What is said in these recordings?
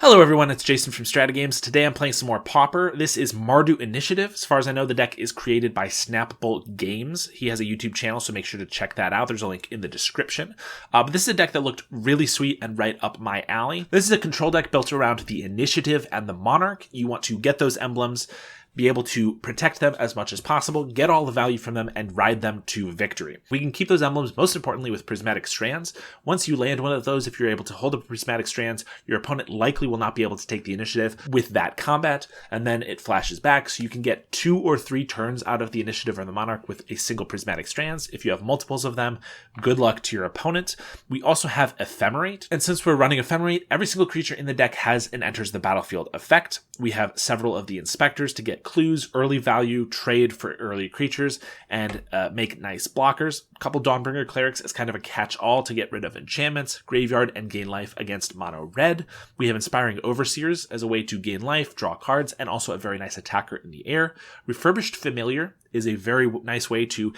Hello everyone, it's Jason from StrataGames. Today I'm playing some more Pauper. This is Mardu Initiative. As far as I know, the deck is created by Snapbolt Games. He has a YouTube channel, so make sure to check that out. There's a link in the description. But this is a deck that looked really sweet and right up my alley. This is a control deck built around the Initiative and the Monarch. You want to get those emblems, be able to protect them as much as possible, get all the value from them, and ride them to victory. We can keep those emblems, most importantly, with Prismatic Strands. Once you land one of those, if you're able to hold up Prismatic Strands, your opponent likely will not be able to take the initiative with that combat, and then it flashes back, so you can get 2 or 3 turns out of the Initiative or the Monarch with a single Prismatic Strands. If you have multiples of them, good luck to your opponent. We also have Ephemerate, and since we're running Ephemerate, every single creature in the deck has an enters the battlefield effect. We have several of the inspectors to get clues, early value, trade for early creatures, and make nice blockers. A couple Dawnbringer Clerics as kind of a catch-all to get rid of enchantments, graveyard, and gain life against mono red. We have Inspiring Overseers as a way to gain life, draw cards, and also a very nice attacker in the air. Refurbished Familiar is a very nice way to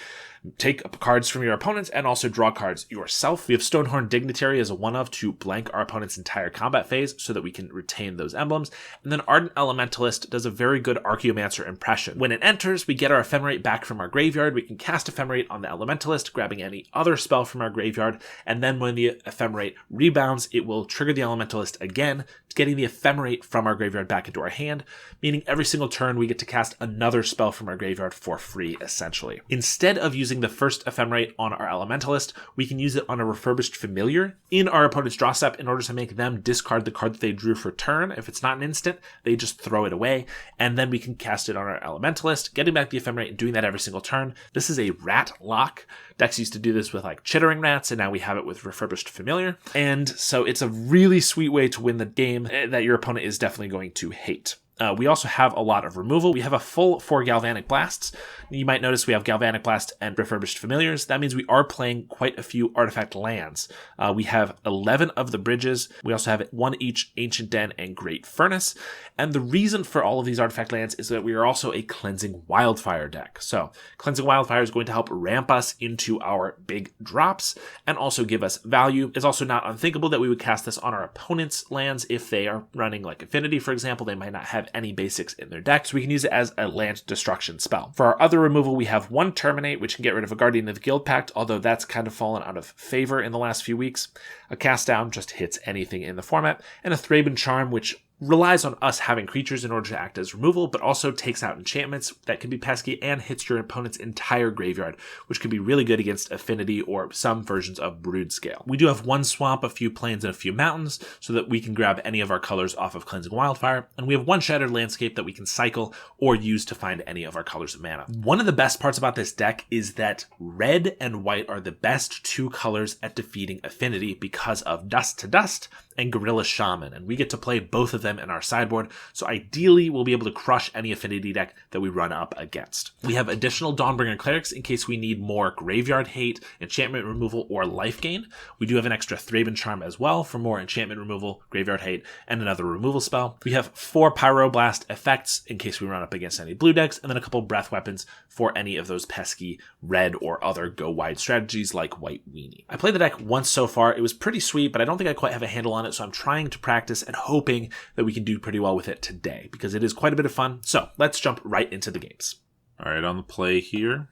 take cards from your opponents and also draw cards yourself. We have Stonehorn Dignitary as a one-of to blank our opponent's entire combat phase so that we can retain those emblems. And then Ardent Elementalist does a very good Archaeomancer impression. When it enters, we get our Ephemerate back from our graveyard. We can cast Ephemerate on the Elementalist, grabbing any other spell from our graveyard. And then when the Ephemerate rebounds, it will trigger the Elementalist again, getting the Ephemerate from our graveyard back into our hand, meaning every single turn we get to cast another spell from our graveyard for free, essentially. Instead of using the first Ephemerate on our Elementalist, we can use it on a Refurbished Familiar in our opponent's draw step in order to make them discard the card that they drew for turn. If it's not an instant, they just throw it away, and then we can cast it on our Elementalist, getting back the Ephemerate and doing that every single turn. This is a rat lock. Decks used to do this with like Chittering Rats, and now we have it with Refurbished Familiar. And so it's a really sweet way to win the game that your opponent is definitely going to hate. We also have a lot of removal. We have a full 4 Galvanic Blasts. You might notice we have Galvanic Blast and Refurbished Familiars. That means we are playing quite a few artifact lands. We have 11 of the bridges. We also have 1 each Ancient Den and Great Furnace. And the reason for all of these artifact lands is that we are also a Cleansing Wildfire deck. So Cleansing Wildfire is going to help ramp us into our big drops and also give us value. It's also not unthinkable that we would cast this on our opponent's lands if they are running like Affinity, for example. They might not have any basics in their deck, so we can use it as a land destruction spell. For our other removal, we have 1 Terminate, which can get rid of a Guardian of the Guild Pact, although that's kind of fallen out of favor in the last few weeks. A Cast Down just hits anything in the format, and a Thraben Charm, which relies on us having creatures in order to act as removal, but also takes out enchantments that can be pesky and hits your opponent's entire graveyard, which can be really good against Affinity or some versions of Brood Scale. We do have 1 Swamp, a few Plains, and a few Mountains, so that we can grab any of our colors off of Cleansing Wildfire, and we have 1 Shattered Landscape that we can cycle or use to find any of our colors of mana. One of the best parts about this deck is that red and white are the best 2 colors at defeating Affinity because of Dust to Dust and Gorilla Shaman, and we get to play both of them in our sideboard, so ideally we'll be able to crush any Affinity deck that we run up against. We have additional Dawnbringer Clerics in case we need more graveyard hate, enchantment removal, or life gain. We do have an extra Thraben Charm as well for more enchantment removal, graveyard hate, and another removal spell. We have 4 Pyroblast effects in case we run up against any blue decks, and then a couple breath weapons for any of those pesky red or other go wide strategies like White Weenie. I played the deck once so far. It was pretty sweet, but I don't think I quite have a handle on it, so I'm trying to practice and hoping that we can do pretty well with it today because it is quite a bit of fun. So let's jump right into the games. All right, on the play here,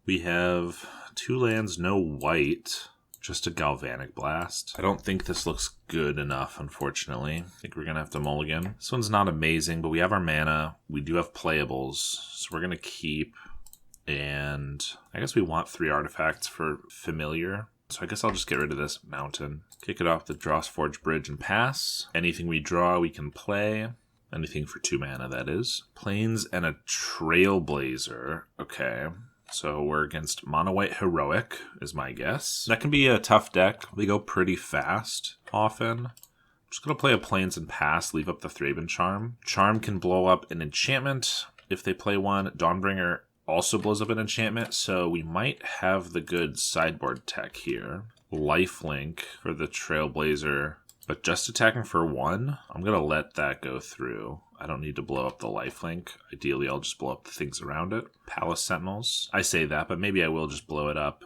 we have 2 lands, no white, just a Galvanic Blast. I don't think this looks good enough, unfortunately. I think we're going to have to mulligan. This one's not amazing, but we have our mana. We do have playables, so we're going to keep. And I guess we want 3 artifacts for Familiar. So I guess I'll just get rid of this Mountain. Kick it off with Drossforge Bridge and pass. Anything we draw, we can play. Anything for 2 mana, that is. Plains and a Trailblazer. Okay. So we're against Mono White Heroic, is my guess. That can be a tough deck. They go pretty fast, often. I'm just going to play a Plains and pass, leave up the Thraben Charm. Charm can blow up an enchantment if they play one. Dawnbringer also blows up an enchantment, so we might have the good sideboard tech here. Lifelink for the Trailblazer, but just attacking for 1. I'm going to let that go through. I don't need to blow up the lifelink. Ideally, I'll just blow up the things around it. Palace Sentinels. I say that, but maybe I will just blow it up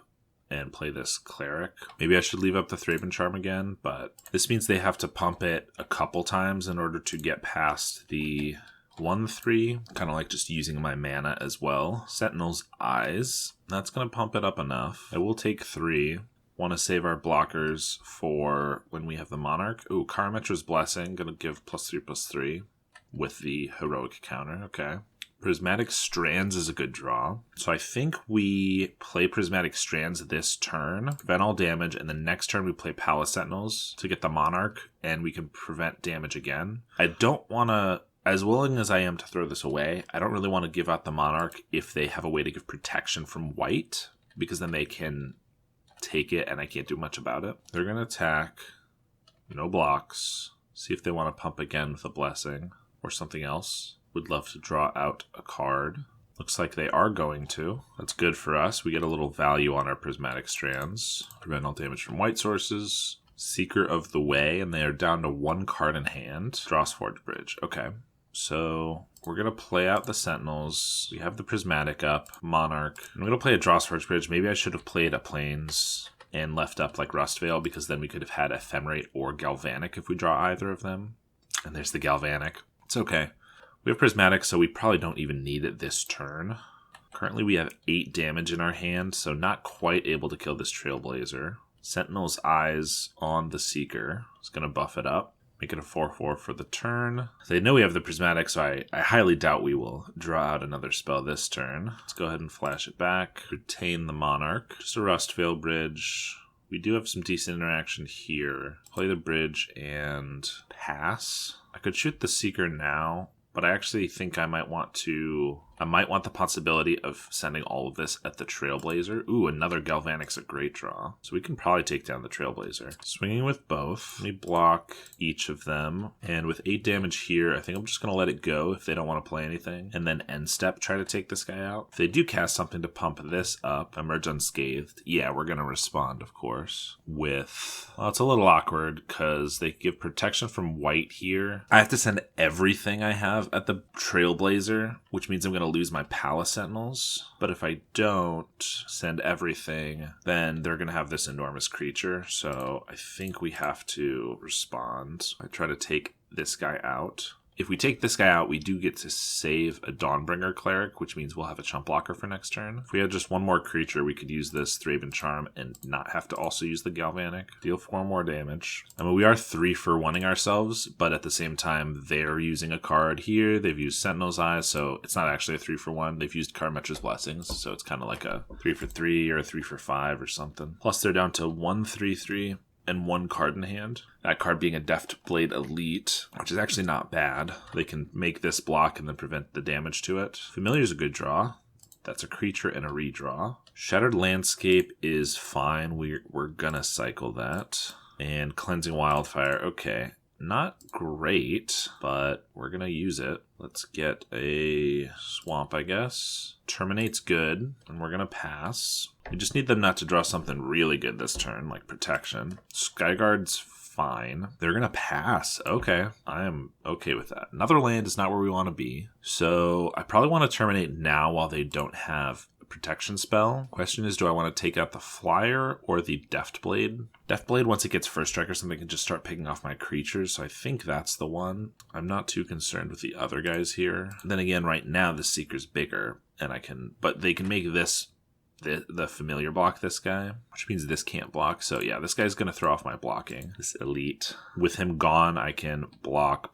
and play this Cleric. Maybe I should leave up the Thraben Charm again, but this means they have to pump it a couple times in order to get past the 1/3. Kind of like just using my mana as well. Sentinel's Eyes. That's going to pump it up enough. I will take 3. Want to save our blockers for when we have the Monarch. Ooh, Karametra's Blessing. Going to give +3/+3 with the Heroic counter. Okay. Prismatic Strands is a good draw. So I think we play Prismatic Strands this turn, prevent all damage, and the next turn we play Palace Sentinels to get the Monarch, and we can prevent damage again. I don't want to, as willing as I am to throw this away, I don't really want to give out the Monarch if they have a way to give protection from white, because then they can take it and I can't do much about it. They're going to attack, no blocks, see if they want to pump again with a Blessing or something else. Would love to draw out a card. Looks like they are going to. That's good for us. We get a little value on our Prismatic Strands. Prevent all damage from white sources. Seeker of the Way, and they are down to 1 card in hand. Drossforge Bridge. Okay. So we're going to play out the Sentinels. We have the Prismatic up. Monarch. I'm going to play a Drossforge Bridge. Maybe I should have played a Plains and left up like Rustvale, because then we could have had Ephemerate or Galvanic if we draw either of them. And there's the Galvanic. It's okay. We have Prismatic, so we probably don't even need it this turn. Currently we have 8 damage in our hand, so not quite able to kill this Trailblazer. Sentinel's Eyes on the Seeker is going to buff it up. Make it a 4/4 for the turn. They know we have the Prismatic, so I highly doubt we will draw out another spell this turn. Let's go ahead and flash it back. Retain the Monarch. Just a Rustvale Bridge. We do have some decent interaction here. Play the bridge and pass. I could shoot the Seeker now, but I actually think I might want the possibility of sending all of this at the Trailblazer. Ooh, another Galvanic's a great draw. So we can probably take down the Trailblazer. Swinging with both. Let me block each of them. And with 8 damage here, I think I'm just going to let it go if they don't want to play anything. And then end step, try to take this guy out. If they do cast something to pump this up, emerge unscathed, yeah, we're going to respond, of course. With, well, it's a little awkward because they give protection from white here. I have to send everything I have at the Trailblazer, which means I'm going to lose my Palace Sentinels. But if I don't send everything, then they're going to have this enormous creature. So I think we have to respond. I try to take this guy out. If we take this guy out, we do get to save a Dawnbringer Cleric, which means we'll have a chump blocker for next turn. If we had just one more creature, we could use this Thraben Charm and not have to also use the Galvanic. Deal 4 more damage. I mean, we are 3-for-1ing ourselves, but at the same time, they're using a card here. They've used Sentinel's Eyes, so it's not actually a 3-for-1. They've used Karametra's Blessings, so it's kind of like a 3-for-3 or a 3-for-5 or something. Plus, they're down to 1/3/3. And 1 card in hand. That card being a Deftblade Elite, which is actually not bad. They can make this block and then prevent the damage to it. Familiar is a good draw. That's a creature and a redraw. Shattered Landscape is fine. We're gonna cycle that. And Cleansing Wildfire, okay. Not great, but we're gonna use it. Let's get a Swamp, I guess. Terminate's good, and we're gonna pass. We just need them not to draw something really good this turn, like Protection. Skyguard's fine. They're gonna pass. Okay, I am okay with that. Another land is not where we want to be, so I probably want to terminate now while they don't have protection spell. Question is, do I want to take out the Flyer or the Deftblade? Deftblade, once it gets first strike or something, can just start picking off my creatures, so I think that's the one. I'm not too concerned with the other guys here. Then again, right now the Seeker's bigger, and but they can make this the familiar block this guy, which means this can't block. So yeah, this guy's gonna throw off my blocking. This Elite. With him gone, I can block,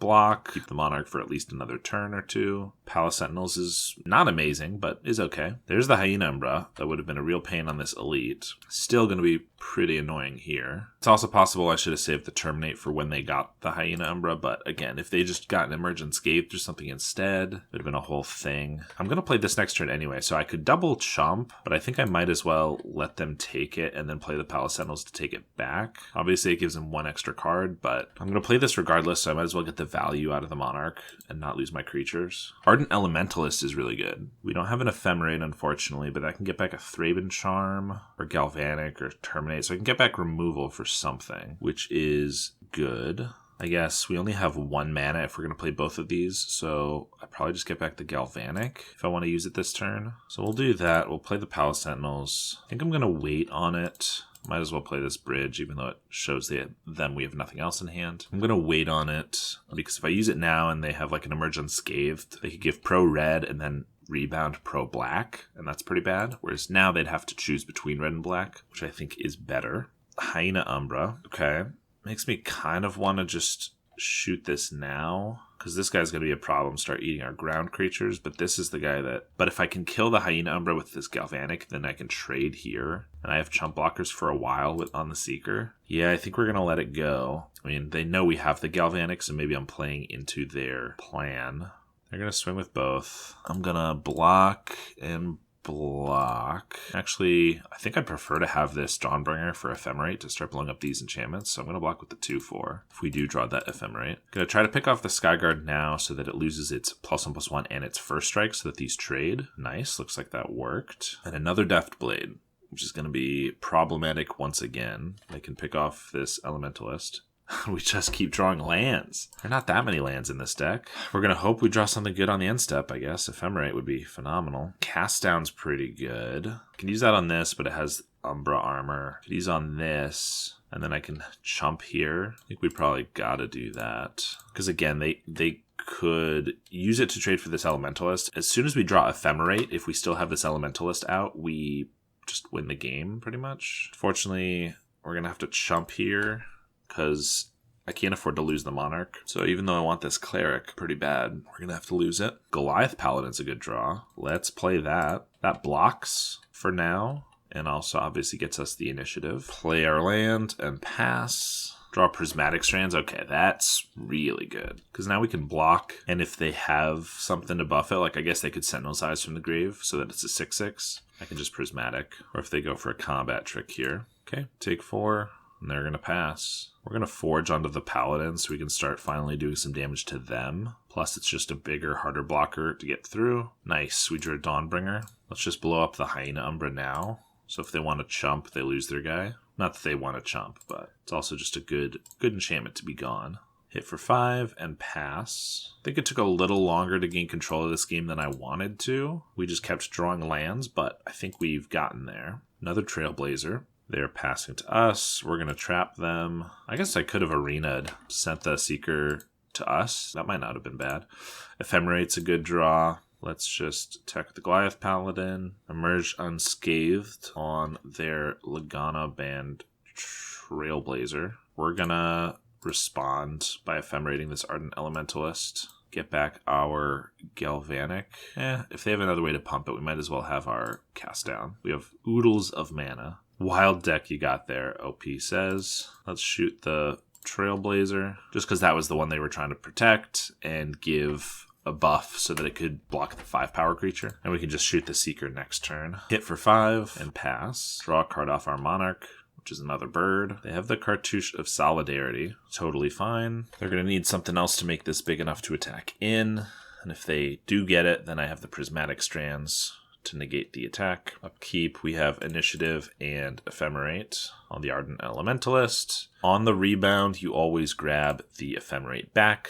keep the Monarch for at least another turn or 2. Palace Sentinels is not amazing, but is okay. There's the Hyena Umbra. That would have been a real pain on this Elite. Still gonna be pretty annoying here. It's also possible I should have saved the Terminate for when they got the Hyena Umbra, but again, if they just got an Emerge Unscathed or something instead, it would have been a whole thing. I'm gonna play this next turn anyway, so I could double chump, but I think I might as well let them take it and then play the Palace Sentinels to take it back. Obviously, it gives them 1 extra card, but I'm going to play this regardless, so I might as well get the value out of the Monarch and not lose my creatures. Ardent Elementalist is really good. We don't have an Ephemerate, unfortunately, but I can get back a Thraben Charm or Galvanic or Terminate, so I can get back removal for something, which is good. I guess we only have 1 mana if we're going to play both of these, so I probably just get back the Galvanic if I want to use it this turn. So we'll do that. We'll play the Palace Sentinels. I think I'm going to wait on it. Might as well play this bridge, even though it shows them we have nothing else in hand. I'm going to wait on it, because if I use it now and they have like an Emerge Unscathed, they could give pro red and then rebound pro black, and that's pretty bad. Whereas now they'd have to choose between red and black, which I think is better. Hyena Umbra. Okay. Makes me kind of want to just shoot this now, because this guy's going to be a problem, start eating our ground creatures, but this is the guy that... But if I can kill the Hyena Umbra with this Galvanic, then I can trade here, and I have chump blockers for a while on the Seeker. Yeah, I think we're going to let it go. I mean, they know we have the Galvanic, so maybe I'm playing into their plan. They're going to swing with both. I'm going to block and block. Actually, I think I'd prefer to have this Dawnbringer for Ephemerate to start blowing up these enchantments, so I'm going to block with the 2/4 if we do draw that Ephemerate. Going to try to pick off the Skyguard now so that it loses its +1/+1 and its first strike so that these trade. Nice, looks like that worked. And another Deft Blade, which is going to be problematic once again. They can pick off this Elementalist. We just keep drawing lands. There are not that many lands in this deck. We're going to hope we draw something good on the end step, I guess. Ephemerate would be phenomenal. Cast Down's pretty good. I can use that on this, but it has Umbra Armor. I could use on this, and then I can chump here. I think we probably got to do that. Because again, they could use it to trade for this Elementalist. As soon as we draw Ephemerate, if we still have this Elementalist out, we just win the game, pretty much. Fortunately, we're going to have to chump here, because I can't afford to lose the Monarch. So even though I want this Cleric pretty bad, we're going to have to lose it. Goliath Paladin's a good draw. Let's play that. That blocks for now, and also obviously gets us the initiative. Play our land and pass. Draw Prismatic Strands. Okay, that's really good, because now we can block, and if they have something to buff it, like I guess they could Sentinel's Eyes from the grave so that it's a 6/6. I can just Prismatic, or if they go for a combat trick here. Okay, take 4. And they're going to pass. We're going to Forge onto the Paladin so we can start finally doing some damage to them. Plus, it's just a bigger, harder blocker to get through. Nice. We drew a Dawnbringer. Let's just blow up the Hyena Umbra now. So if they want to chump, they lose their guy. Not that they want to chump, but it's also just a good enchantment to be gone. Hit for 5 and pass. I think it took a little longer to gain control of this game than I wanted to. We just kept drawing lands, but I think we've gotten there. Another Trailblazer. They're passing to us. We're going to trap them. I guess I could have arena'd, sent the Seeker to us. That might not have been bad. Ephemerate's a good draw. Let's just attack the Goliath Paladin. Emerge Unscathed on their Lagana Band Trailblazer. We're going to respond by ephemerating this Ardent Elementalist. Get back our Galvanic. If they have another way to pump it, we might as well have our Cast Down. We have oodles of mana. Wild deck you got there, OP says. Let's shoot the Trailblazer, just because that was the one they were trying to protect and give a buff so that it could block the 5-power creature. And we can just shoot the Seeker next turn. Hit for 5 and pass. Draw a card off our Monarch, which is another bird. They have the Cartouche of Solidarity. Totally fine. They're going to need something else to make this big enough to attack in. And if they do get it, then I have the Prismatic Strands to negate the attack. Upkeep, we have Initiative and Ephemerate on the Ardent Elementalist. On the rebound, you always grab the Ephemerate back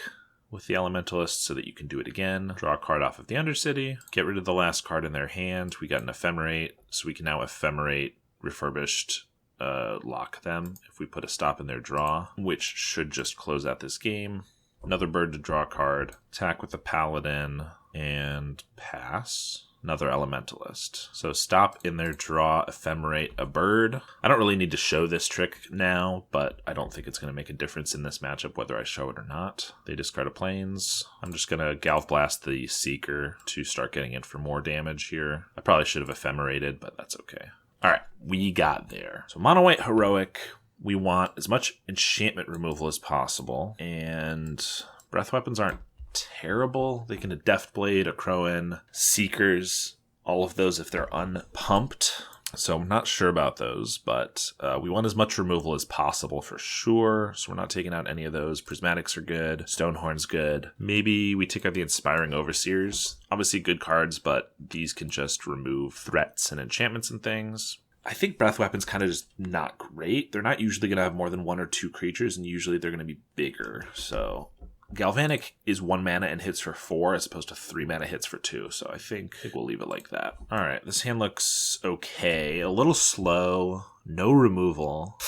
with the Elementalist so that you can do it again. Draw a card off of the Undercity. Get rid of the last card in their hand. We got an Ephemerate, so we can now Ephemerate Refurbished, lock them if we put a stop in their draw, which should just close out this game. Another bird to draw a card. Attack with the Paladin and pass. Another Elementalist. So stop in their draw, Ephemerate a bird. I don't really need to show this trick now, but I don't think it's going to make a difference in this matchup whether I show it or not. They discard a plains. I'm just going to Galv Blast the Seeker to start getting in for more damage here. I probably should have Ephemerated, but that's okay. Alright, we got there. So Mono White Heroic, we want as much enchantment removal as possible, and breath weapons aren't terrible. They can Deft Blade, a Crowan, Seekers, all of those if they're unpumped. So I'm not sure about those, but we want as much removal as possible for sure. So we're not taking out any of those. Prismatics are good. Stonehorn's good. Maybe we take out the Inspiring Overseers. Obviously good cards, but these can just remove threats and enchantments and things. I think breath weapon's kind of just not great. They're not usually going to have more than 1 or 2 creatures, and usually they're going to be bigger. So Galvanic is 1 mana and hits for 4 as opposed to 3 mana hits for 2. So I think we'll leave it like that. All right, this hand looks okay. A little slow. No removal.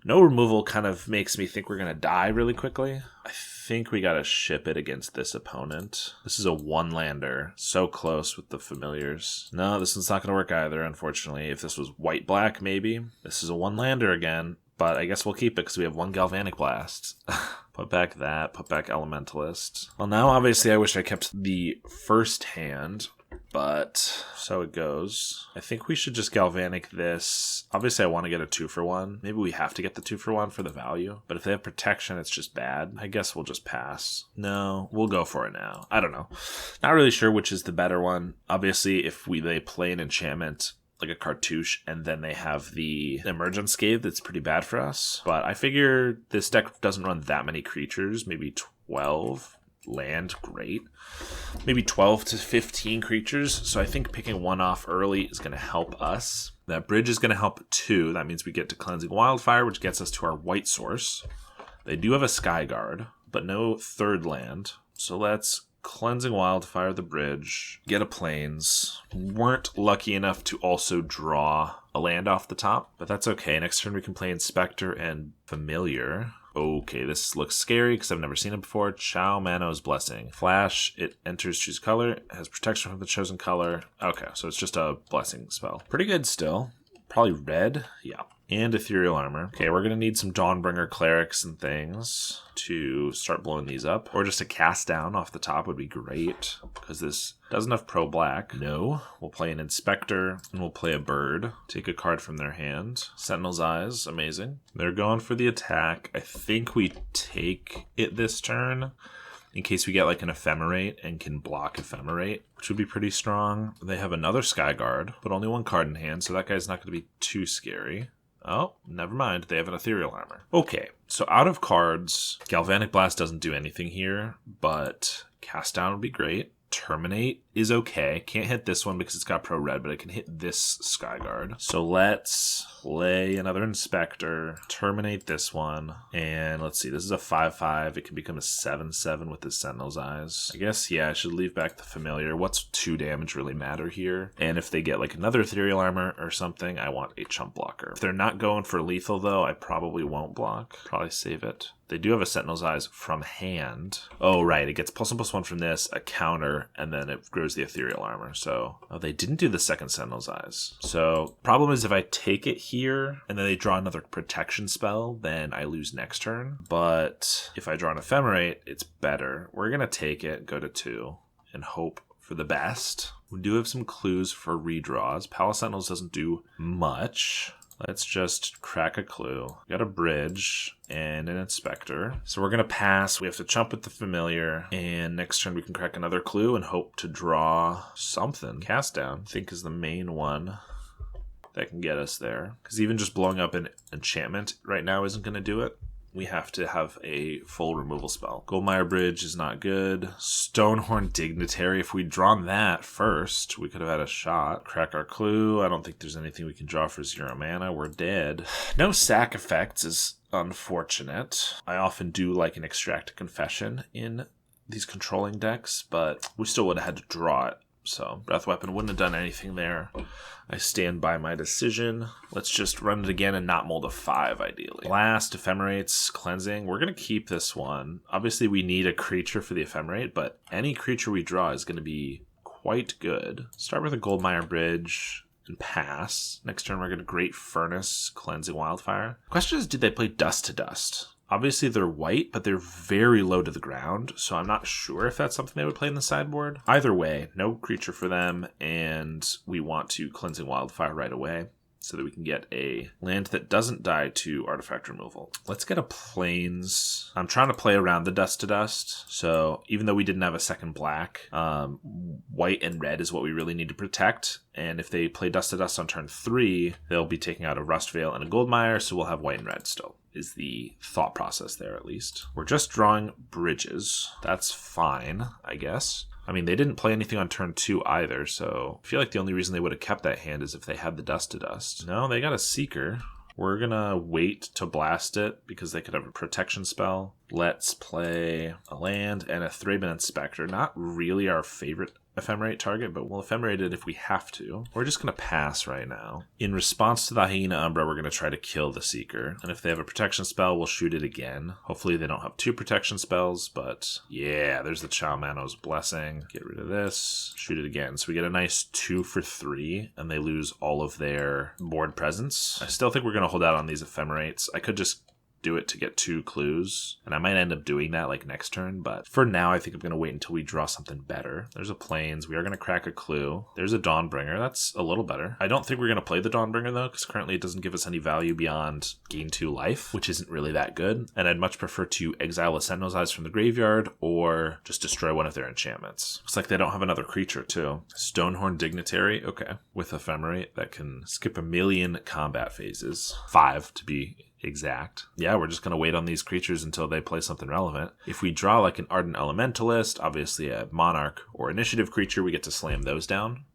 No removal kind of makes me think we're going to die really quickly. I think we got to ship it against this opponent. This is a 1-lander. So close with the familiars. No, this one's not going to work either, unfortunately. If this was white-black, maybe. This is a 1-lander again. But I guess we'll keep it because we have 1 Galvanic Blast. Put back that. Put back Elementalist. Well, now obviously I wish I kept the first hand. But so it goes. I think we should just Galvanic this. Obviously I want to get a 2-for-1. Maybe we have to get the 2-for-1 for the value. But if they have protection, it's just bad. I guess we'll just pass. No, we'll go for it now. I don't know. Not really sure which is the better one. Obviously if they play an enchantment like a cartouche, and then they have the Emergent Scathe, that's pretty bad for us. But I figure this deck doesn't run that many creatures, maybe 12. Land, great. Maybe 12 to 15 creatures, so I think picking 1 off early is going to help us. That bridge is going to help too. That means we get to Cleansing Wildfire, which gets us to our white source. They do have a Skyguard, but no 3rd land. So let's Cleansing Wildfire the bridge, get a Plains. Weren't lucky enough to also draw a land off the top, but that's okay. Next turn we can play Inspector and Familiar. Okay, this looks scary because I've never seen it before. Chow Mano's Blessing. Flash, it enters, choose color, it has protection from the chosen color. Okay, so it's just a blessing spell. Pretty good still. Probably red, yeah. And Ethereal Armor. Okay, we're going to need some Dawnbringer Clerics and things to start blowing these up. Or just a cast down off the top would be great, because this doesn't have pro black. No, we'll play an Inspector, and we'll play a bird. Take a card from their hand. Sentinel's Eyes, amazing. They're going for the attack. I think we take it this turn, in case we get like an Ephemerate and can block Ephemerate, which would be pretty strong. They have another Skyguard, but only 1 card in hand, so that guy's not going to be too scary. Oh, never mind. They have an Ethereal Armor. Okay, so out of cards, Galvanic Blast doesn't do anything here, but Cast Down would be great. Terminate is okay. Can't hit this one because it's got pro red, but I can hit this Skyguard. So let's play another Inspector, terminate this one, and let's see, this is a 5/5. It can become a 7/7 with the Sentinel's Eyes. I guess, yeah, I should leave back the Familiar. What's 2 damage really matter here? And if they get like another Ethereal Armor or something, I want a chump blocker. If they're not going for lethal though, I probably won't block. Probably save it. They do have a Sentinel's Eyes from hand. Oh, right. It gets +1/+1 from this, a counter, and then it grows the Ethereal Armor. So, oh, they didn't do the second Sentinel's Eyes. So, problem is if I take it here, and then they draw another protection spell, then I lose next turn. But if I draw an Ephemerate, it's better. We're going to take it, go to 2, and hope for the best. We do have some clues for redraws. Palace Sentinels doesn't do much. Let's just crack a clue. We got a bridge and an Inspector. So we're going to pass. We have to chump with the Familiar. And next turn we can crack another clue and hope to draw something. Cast Down, I think, is the main one that can get us there. Because even just blowing up an enchantment right now isn't going to do it. We have to have a full removal spell. Goldmire Bridge is not good. Stonehorn Dignitary. If we'd drawn that first, we could have had a shot. Crack our clue. I don't think there's anything we can draw for 0 mana. We're dead. No sack effects is unfortunate. I often do like an Extract a Confession in these controlling decks, but we still would have had to draw it. So Breath Weapon wouldn't have done anything there. I stand by my decision. Let's just run it again and not mold a 5, ideally. Blast, Ephemerates, Cleansing. We're going to keep this one. Obviously, we need a creature for the Ephemerate, but any creature we draw is going to be quite good. Start with a Goldmire Bridge and pass. Next turn, we're going to Great Furnace, Cleansing Wildfire. Question is, did they play Dust to Dust? Obviously, they're white, but they're very low to the ground, so I'm not sure if that's something they would play in the sideboard. Either way, no creature for them, and we want to Cleansing Wildfire right away so that we can get a land that doesn't die to artifact removal. Let's get a Plains. I'm trying to play around the Dust to Dust, so even though we didn't have a second black, white and red is what we really need to protect, and if they play Dust to Dust on turn 3, they'll be taking out a Rustvale and a Goldmire, so we'll have white and red still. Is the thought process there, at least. We're just drawing bridges. That's fine, I guess. I mean, they didn't play anything on turn 2 either, so I feel like the only reason they would have kept that hand is if they had the Dust to Dust. No, they got a Seeker. We're gonna wait to blast it because they could have a protection spell. Let's play a land and a Thraben Inspector. Not really our favorite Ephemerate target, but we'll Ephemerate it if we have to. We're just going to pass right now. In response to the Hyena Umbra, we're going to try to kill the Seeker. And if they have a protection spell, we'll shoot it again. Hopefully they don't have 2 protection spells, but yeah, there's the Chalmano's Blessing. Get rid of this. Shoot it again. So we get a nice 2 for 3, and they lose all of their board presence. I still think we're going to hold out on these Ephemerates. I could just do it to get 2 clues, and I might end up doing that like next turn, but for now I think I'm going to wait until we draw something better. There's a Plains. We are going to crack a clue. There's a Dawnbringer. That's a little better. I don't think we're going to play the Dawnbringer though, because currently it doesn't give us any value beyond gain 2 life, which isn't really that good, and I'd much prefer to exile a Sentinel's Eyes from the graveyard or just destroy one of their enchantments. Looks like they don't have another creature too. Stonehorn Dignitary, okay, with Ephemerate that can skip 1,000,000 combat phases. 5 to be exact. Yeah, we're just going to wait on these creatures until they play something relevant. If we draw like an Ardent Elementalist, obviously a Monarch or Initiative creature, we get to slam those down.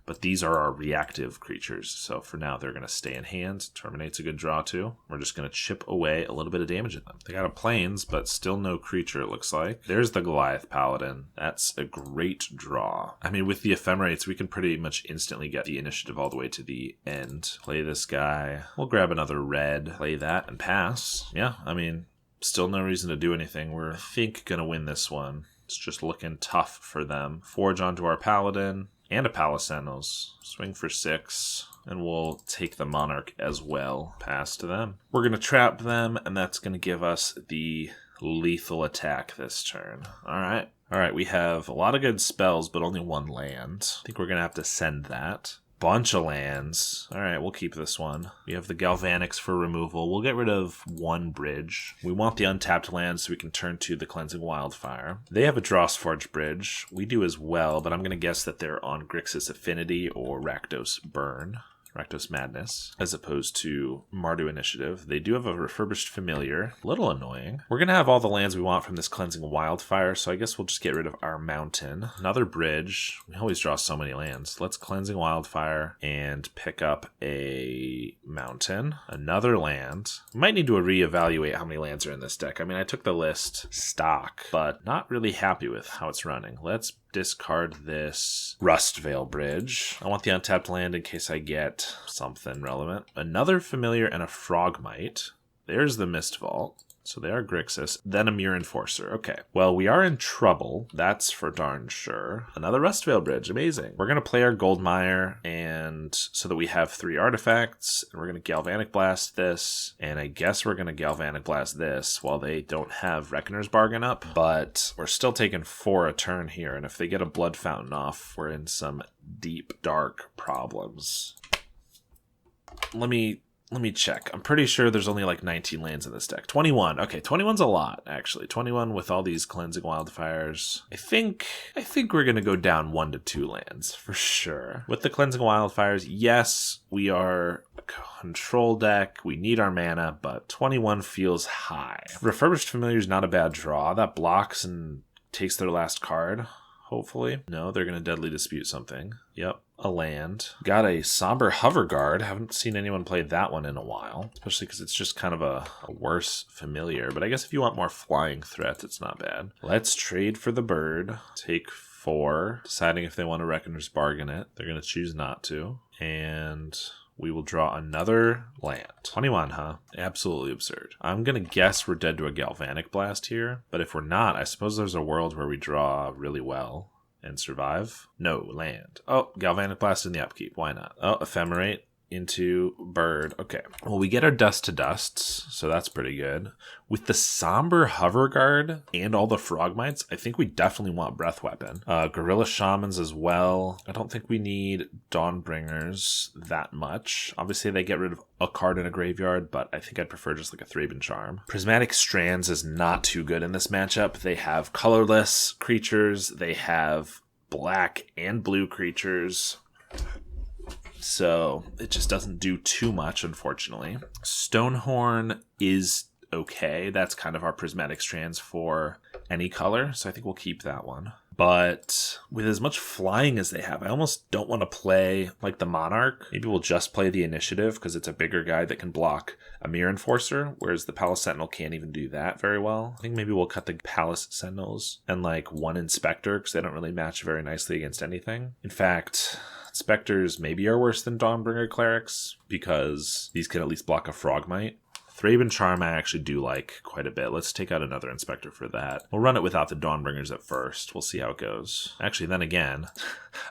But these are our reactive creatures, so for now they're going to stay in hand. Terminate's a good draw too. We're just going to chip away a little bit of damage at them. They got a Plains, but still no creature, it looks like. There's the Goliath Paladin. That's a great draw. I mean, with the Ephemerates, we can pretty much instantly get the initiative all the way to the end. Play this guy. We'll grab another red, play that, and pass. Yeah, I mean, still no reason to do anything. We're, I think, going to win this one. It's just looking tough for them. Forge onto our Paladin. And a Palace Sentinels. Swing for 6. And we'll take the Monarch as well. Pass to them. We're going to trap them, and that's going to give us the lethal attack this turn. Alright. Alright, we have a lot of good spells, but only 1 land. I think we're going to have to send that. Bunch of lands. Alright, we'll keep this one. We have the Galvanics for removal. We'll get rid of 1 bridge. We want the untapped land so we can turn to the Cleansing Wildfire. They have a Drossforge bridge. We do as well, but I'm going to guess that they're on Grixis Affinity or Rakdos Burn. Rakdos Madness, as opposed to Mardu Initiative. They do have a Refurbished Familiar. A little annoying. We're going to have all the lands we want from this Cleansing Wildfire, so I guess we'll just get rid of our Mountain. Another bridge. We always draw so many lands. Let's Cleansing Wildfire and pick up a Mountain. Another land. We might need to reevaluate how many lands are in this deck. I mean, I took the list stock, but not really happy with how it's running. Let's discard this Rustvale Bridge. I want the untapped land in case I get something relevant. Another Familiar and a Frogmite. There's the Mist Vault. So they are Grixis. Then a Mere Enforcer. Okay. Well, we are in trouble. That's for darn sure. Another Rustvale Bridge. Amazing. We're going to play our Goldmire, and so that we have 3 artifacts. And we're going to Galvanic Blast this. And I guess we're going to Galvanic Blast this while they don't have Reckoner's Bargain up. But we're still taking 4 a turn here. And if they get a Blood Fountain off, we're in some deep, dark problems. Let me check. I'm pretty sure there's only like 19 lands in this deck. 21. Okay, 21's a lot, actually. 21 with all these Cleansing Wildfires. I think we're going to go down 1 to 2 lands, for sure. With the Cleansing Wildfires, yes, we are a control deck. We need our mana, but 21 feels high. Refurbished Familiar is not a bad draw. That blocks and takes their last card, hopefully. No, they're going to Deadly Dispute something. Yep. A land. Got a Somber Hoverguard. Haven't seen anyone play that one in a while, especially because it's just kind of a worse Familiar. But I guess if you want more flying threats, it's not bad. Let's trade for the bird. Take 4. Deciding if they want to Reckoner's Bargain it. They're going to choose not to. And we will draw another land. 21, huh? Absolutely absurd. I'm going to guess we're dead to a Galvanic Blast here. But if we're not, I suppose there's a world where we draw really well and survive. No, land. Oh, Galvanic Blast in the upkeep. Why not? Oh, Ephemerate into bird. Okay. Well, we get our Dust to Dusts, so that's pretty good. With the Somber Hoverguard and all the Frogmites, I think we definitely want Breath Weapon. Gorilla Shamans as well. I don't think we need Dawnbringers that much. Obviously, they get rid of a card in a graveyard, but I think I'd prefer just like a Thraben Charm. Prismatic Strands is not too good in this matchup. They have colorless creatures. They have black and blue creatures. So it just doesn't do too much, unfortunately. Stonehorn is okay. That's kind of our Prismatic Strands for any color, so I think we'll keep that one. But with as much flying as they have, I almost don't want to play like the Monarch. Maybe we'll just play the Initiative because it's a bigger guy that can block a Mirror Enforcer, whereas the Palace Sentinel can't even do that very well. I think maybe we'll cut the Palace Sentinels and like one Inspector because they don't really match very nicely against anything. In fact, Inspectors maybe are worse than Dawnbringer Clerics because these can at least block a Frogmite. Thraben Charm I actually do like quite a bit. Let's take out another Inspector for that. We'll run it without the Dawnbringers at first. We'll see how it goes. Actually, then again,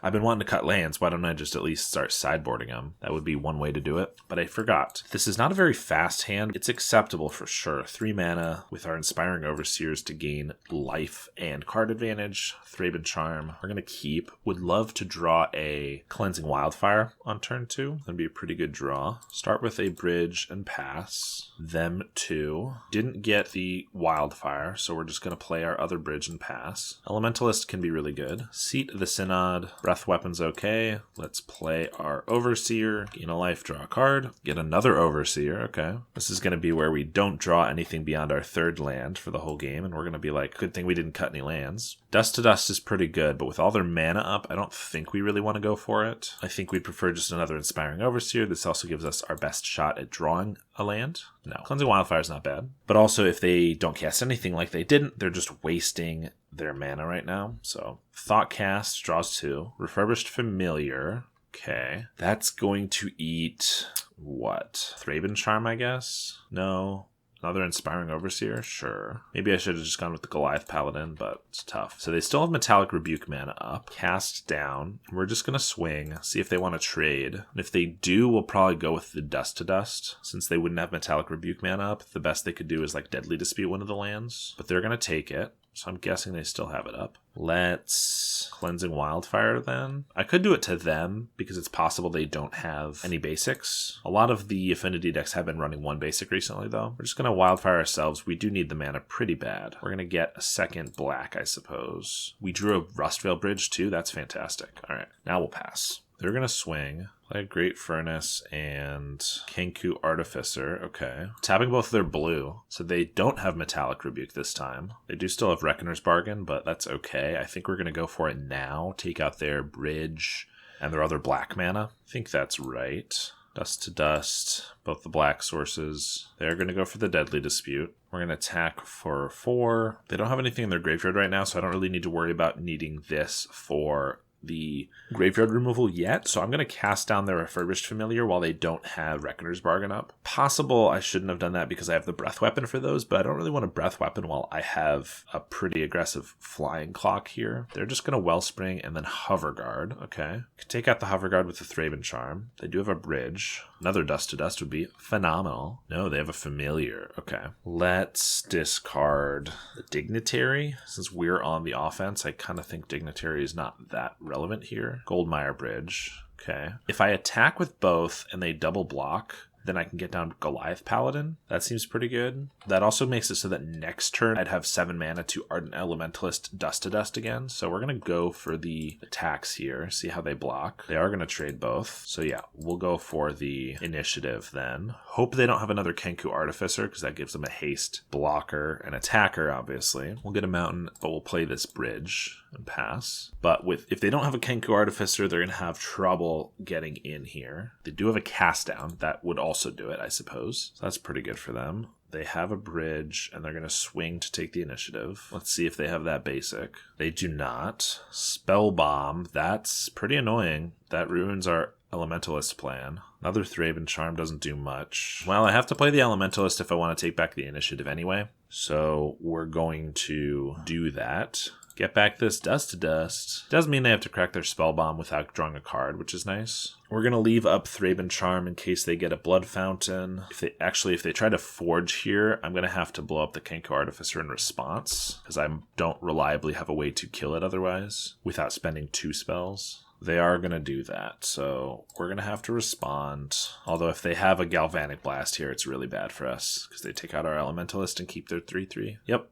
I've been wanting to cut lands. Why don't I just at least start sideboarding them? That would be one way to do it. But I forgot. This is not a very fast hand. It's acceptable for sure. 3 mana with our Inspiring Overseers to gain life and card advantage. Thraben Charm we're going to keep. Would love to draw a Cleansing Wildfire on turn 2. That'd be a pretty good draw. Start with a bridge and pass. Them two. Didn't get the Wildfire, so we're just going to play our other bridge and pass. Elementalist can be really good. Seat of the Synod. Breath Weapon's okay. Let's play our Overseer. Gain a life, draw a card. Get another Overseer. Okay. This is going to be where we don't draw anything beyond our 3rd land for the whole game, and we're going to be like, good thing we didn't cut any lands. Dust to Dust is pretty good, but with all their mana up, I don't think we really want to go for it. I think we'd prefer just another Inspiring Overseer. This also gives us our best shot at drawing a land. No, Cleansing Wildfire is not bad. But also, if they don't cast anything like they didn't, they're just wasting their mana right now. So, Thoughtcast draws 2. Refurbished Familiar. Okay. That's going to eat what? Thraben Charm, I guess? No. Another Inspiring Overseer? Sure. Maybe I should have just gone with the Goliath Paladin, but it's tough. So they still have Metallic Rebuke mana up. Cast down. We're just going to swing, see if they want to trade. And if they do, we'll probably go with the Dust to Dust. Since they wouldn't have Metallic Rebuke mana up, the best they could do is like Deadly Dispute one of the lands. But they're going to take it. So I'm guessing they still have it up. Let's Cleansing Wildfire then. I could do it to them because it's possible they don't have any basics. A lot of the Affinity decks have been running 1 basic recently though. We're just going to Wildfire ourselves. We do need the mana pretty bad. We're going to get a second black, I suppose. We drew a Rustvale Bridge too. That's fantastic. All right, now we'll pass. They're going to swing. Play Great Furnace and Kenku Artificer. Okay. Tapping both of their blue. So they don't have Metallic Rebuke this time. They do still have Reckoner's Bargain, but that's okay. I think we're going to go for it now. Take out their bridge and their other black mana. I think that's right. Dust to Dust. Both the black sources. They're going to go for the Deadly Dispute. We're going to attack for 4. They don't have anything in their graveyard right now, so I don't really need to worry about needing this for the graveyard removal yet, so I'm going to cast down their Refurbished Familiar while they don't have Reckoner's Bargain up. Possible I shouldn't have done that because I have the Breath Weapon for those, but I don't really want a Breath Weapon while I have a pretty aggressive Flying Clock here. They're just going to Wellspring and then Hover Guard. Okay. Could take out the Hover Guard with the Thraben Charm. They do have a bridge. Another Dust to Dust would be phenomenal. No, they have a Familiar. Okay. Let's discard the Dignitary. Since we're on the offense, I kind of think Dignitary is not that relevant here. Goldmire Bridge. Okay. If I attack with both and they double block, then I can get down Goliath Paladin. That seems pretty good. That also makes it so that next turn I'd have 7 mana to Ardent Elementalist Dust to Dust again. So we're going to go for the attacks here, see how they block. They are going to trade both. So yeah, we'll go for the Initiative then. Hope they don't have another Kenku Artificer because that gives them a haste blocker and attacker, obviously. We'll get a mountain, but we'll play this bridge and pass. But if they don't have a Kenku Artificer, they're going to have trouble getting in here. They do have a cast down. That would also do it, I suppose. So that's pretty good for them. They have a bridge, and they're going to swing to take the initiative. Let's see if they have that basic. They do not. Spell Bomb. That's pretty annoying. That ruins our Elementalist plan. Another Thraben Charm doesn't do much. Well, I have to play the Elementalist if I want to take back the initiative anyway. So we're going to do that. Get back this Dust to Dust. Doesn't mean they have to crack their Spell Bomb without drawing a card, which is nice. We're going to leave up Thraben Charm in case they get a Blood Fountain. If they try to Forge here, I'm going to have to blow up the Kenku Artificer in response, because I don't reliably have a way to kill it otherwise without spending 2 spells. They are going to do that, so we're going to have to respond. Although if they have a Galvanic Blast here, it's really bad for us, because they take out our Elementalist and keep their 3/3. Yep.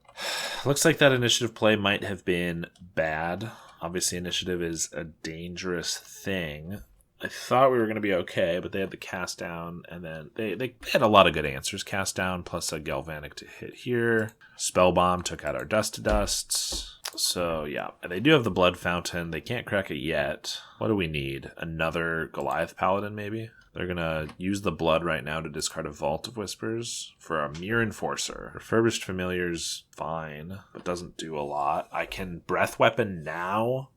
Looks like that initiative play might have been bad. Obviously, initiative is a dangerous thing. I thought we were going to be okay, but they had the cast down, and then they had a lot of good answers. Cast down plus a Galvanic to hit here. Spell Bomb took out our Dust to Dusts. So yeah, they do have the Blood Fountain. They can't crack it yet. What do we need? Another Goliath Paladin, maybe? They're going to use the blood right now to discard a Vault of Whispers for a Mere Enforcer. Refurbished Familiar's fine, but doesn't do a lot. I can Breath Weapon now,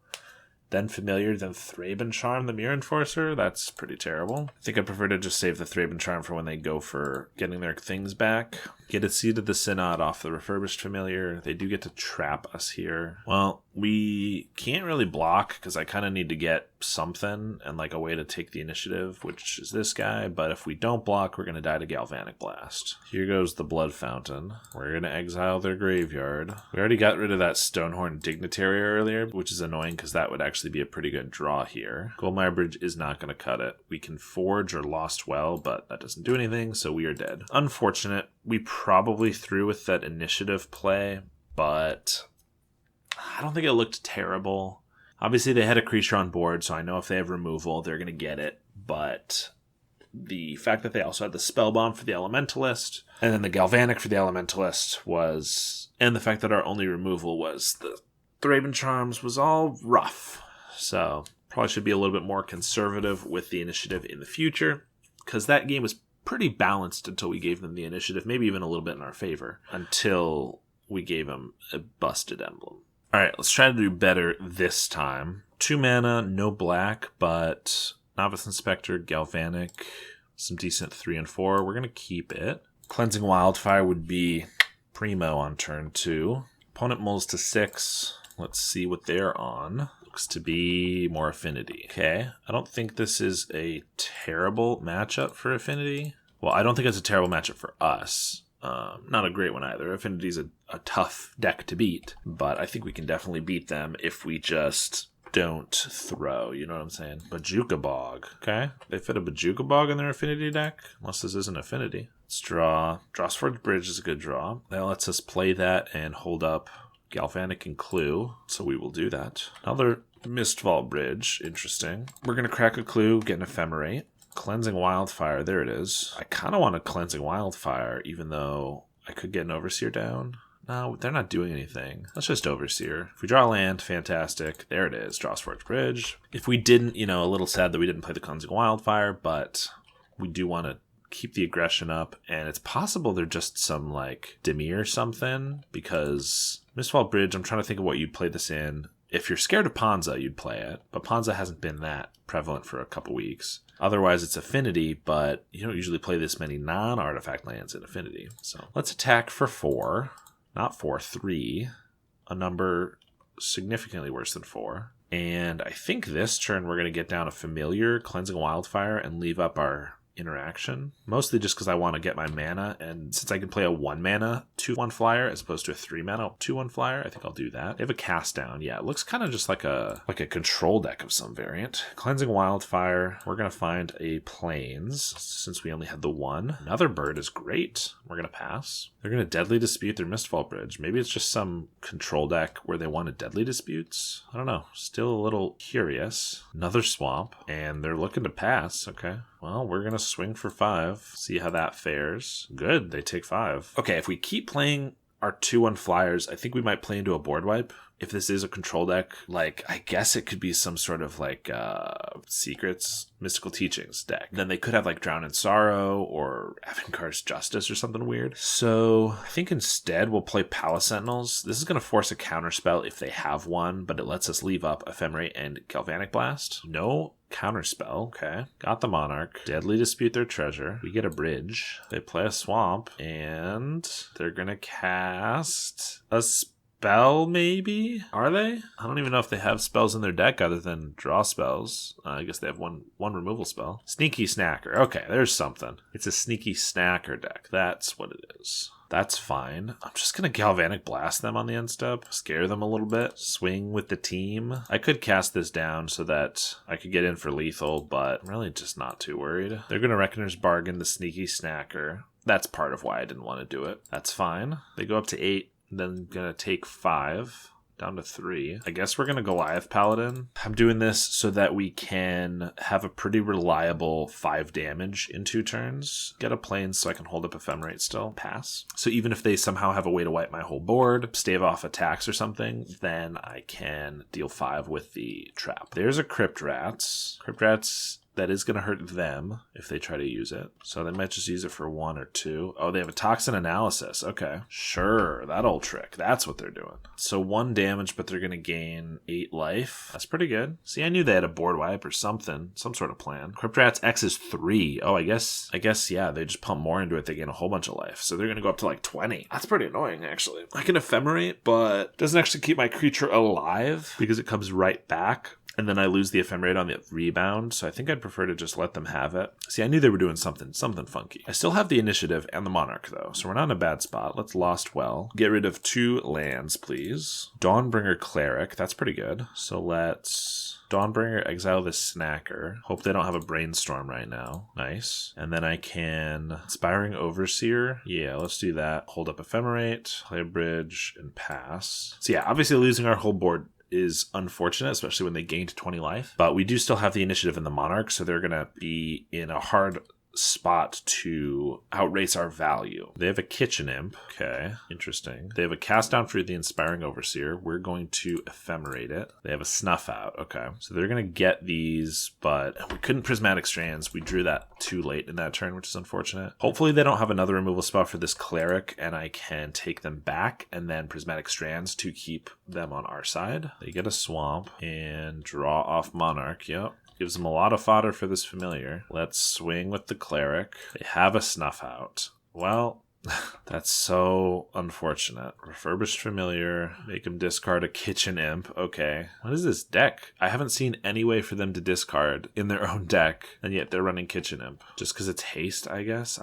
then Familiar, then Thraben Charm the Mere Enforcer. That's pretty terrible. I think I prefer to just save the Thraben Charm for when they go for getting their things back. Get a Seed of the Synod off the Refurbished Familiar. They do get to trap us here. Well, we can't really block because I kind of need to get something and like a way to take the initiative, which is this guy. But if we don't block, we're going to die to Galvanic Blast. Here goes the Blood Fountain. We're going to exile their graveyard. We already got rid of that Stonehorn Dignitary earlier, which is annoying because that would actually be a pretty good draw here. Goldmire Bridge is not going to cut it. We can Forge or Lost Well, but that doesn't do anything, so we are dead. Unfortunate. We probably threw with that initiative play, but I don't think it looked terrible. Obviously, they had a creature on board, so I know if they have removal, they're going to get it. But the fact that they also had the Spellbomb for the Elementalist, and then the Galvanic for the Elementalist was... And the fact that our only removal was the Thraben Charms was all rough. So, probably should be a little bit more conservative with the initiative in the future, because that game was pretty balanced until we gave them the initiative, maybe even a little bit in our favor, until we gave them a busted emblem. Alright, let's try to do better this time. 2 mana, no black, but Novice Inspector, Galvanic, some decent 3 and 4. We're going to keep it. Cleansing Wildfire would be primo on turn 2. Opponent mulls to 6. Let's see what they're on. Looks to be more Affinity. Okay, I don't think this is a terrible matchup for Affinity. Well, I don't think it's a terrible matchup for us. Not a great one either. Affinity's a tough deck to beat, but I think we can definitely beat them if we just don't throw, you know what I'm saying? Bajuka Bog. Okay, they fit a Bajuka Bog in their Affinity deck, unless this isn't Affinity. Let's draw. Frostforged Bridge is a good draw. That lets us play that and hold up Galvanic and Clue, so we will do that. Another Mistvault Bridge, interesting. We're going to crack a Clue, get an Ephemerate. Cleansing Wildfire, there it is. I kind of want a Cleansing Wildfire, even though I could get an Overseer down. No, they're not doing anything. Let's just Overseer. If we draw land, fantastic. There it is, Frostforged Bridge. If we didn't, a little sad that we didn't play the Cleansing Wildfire, but we do want to keep the aggression up, and it's possible they're just some, Dimir something, because Mistfall Bridge, I'm trying to think of what you'd play this in. If you're scared of Ponza, you'd play it, but Ponza hasn't been that prevalent for a couple weeks. Otherwise, it's Affinity, but you don't usually play this many non-artifact lands in Affinity. So let's attack for 4, not 4, 3, a number significantly worse than 4. And I think this turn we're going to get down a Familiar, Cleansing Wildfire, and leave up our interaction. Mostly just because I want to get my mana, and since I can play a 1 mana 2/1 flyer as opposed to a 3 mana 2/1 flyer, I think I'll do that. They have a cast down. Yeah, it looks kind of just like a control deck of some variant. Cleansing Wildfire. We're going to find a Plains since we only had the 1. Another bird is great. We're going to pass. They're going to Deadly Dispute their Mistfall Bridge. Maybe it's just some control deck where they want to Deadly Disputes. I don't know. Still a little curious. Another Swamp, and they're looking to pass. Okay. Well, we're going to swing for 5. See how that fares. Good, they take 5. Okay, if we keep playing our 2/1 flyers, I think we might play into a board wipe. If this is a control deck, I guess it could be some sort of Secrets, Mystical Teachings deck. Then they could have Drown in Sorrow or Avenkar's Justice or something weird. So I think instead we'll play Palace Sentinels. This is going to force a counterspell if they have one, but it lets us leave up Ephemerate and Galvanic Blast. No counterspell. Okay. Got the Monarch. Deadly Dispute their treasure. We get a bridge. They play a Swamp, and they're going to cast a spell, maybe? Are they? I don't even know if they have spells in their deck other than draw spells. I guess they have one removal spell. Sneaky Snacker. Okay, there's something. It's a Sneaky Snacker deck. That's what it is. That's fine. I'm just going to Galvanic Blast them on the end step. Scare them a little bit. Swing with the team. I could cast this down so that I could get in for lethal, but I'm really just not too worried. They're going to Reckoner's Bargain the Sneaky Snacker. That's part of why I didn't want to do it. That's fine. They go up to 8. Then gonna take 5. down to 3. I guess we're going to Goliath Paladin. I'm doing this so that we can have a pretty reliable 5 damage in 2 turns. Get a Plains so I can hold up Ephemerate still. Pass. So even if they somehow have a way to wipe my whole board, stave off attacks or something, then I can deal 5 with the trap. There's a Crypt Rats. Crypt Rats... that is going to hurt them if they try to use it. So they might just use it for 1 or 2. Oh, they have a Toxin Analysis. Okay. Sure, that old trick. That's what they're doing. So 1 damage, but they're going to gain 8 life. That's pretty good. See, I knew they had a board wipe or something. Some sort of plan. Crypt Rats X is 3. Oh, I guess, yeah, they just pump more into it. They gain a whole bunch of life. So they're going to go up to like 20. That's pretty annoying, actually. I can Ephemerate, but it doesn't actually keep my creature alive because it comes right back. And then I lose the Ephemerate on the rebound, so I think I'd prefer to just let them have it. See, I knew they were doing something funky. I still have the Initiative and the Monarch, though, so we're not in a bad spot. Let's Lost Well. Get rid of 2 lands, please. Dawnbringer Cleric, that's pretty good. So let's Dawnbringer exile this Snacker. Hope they don't have a Brainstorm right now. Nice. And then I can Inspiring Overseer. Yeah, let's do that. Hold up Ephemerate, play a bridge, and pass. So yeah, obviously losing our whole board is unfortunate, especially when they gained 20 life. But we do still have the Initiative and the Monarch, so they're going to be in a hard spot to outrace our value. They have a Kitchen Imp. Okay, interesting. They have a Cast Down for the Inspiring Overseer. We're going to Ephemerate it. They have a Snuff Out. Okay, so they're going to get these, but we couldn't Prismatic Strands. We drew that too late in that turn, which is unfortunate. Hopefully they don't have another removal spell for this Cleric, and I can take them back and then Prismatic Strands to keep them on our side. They get a Swamp and draw off Monarch. Yep. Gives them a lot of fodder for this familiar. Let's swing with the Cleric. They have a Snuff Out. Well, that's so unfortunate. Refurbished Familiar. Make them discard a Kitchen Imp. Okay. What is this deck? I haven't seen any way for them to discard in their own deck, and yet they're running Kitchen Imp. Just because it's haste, I guess?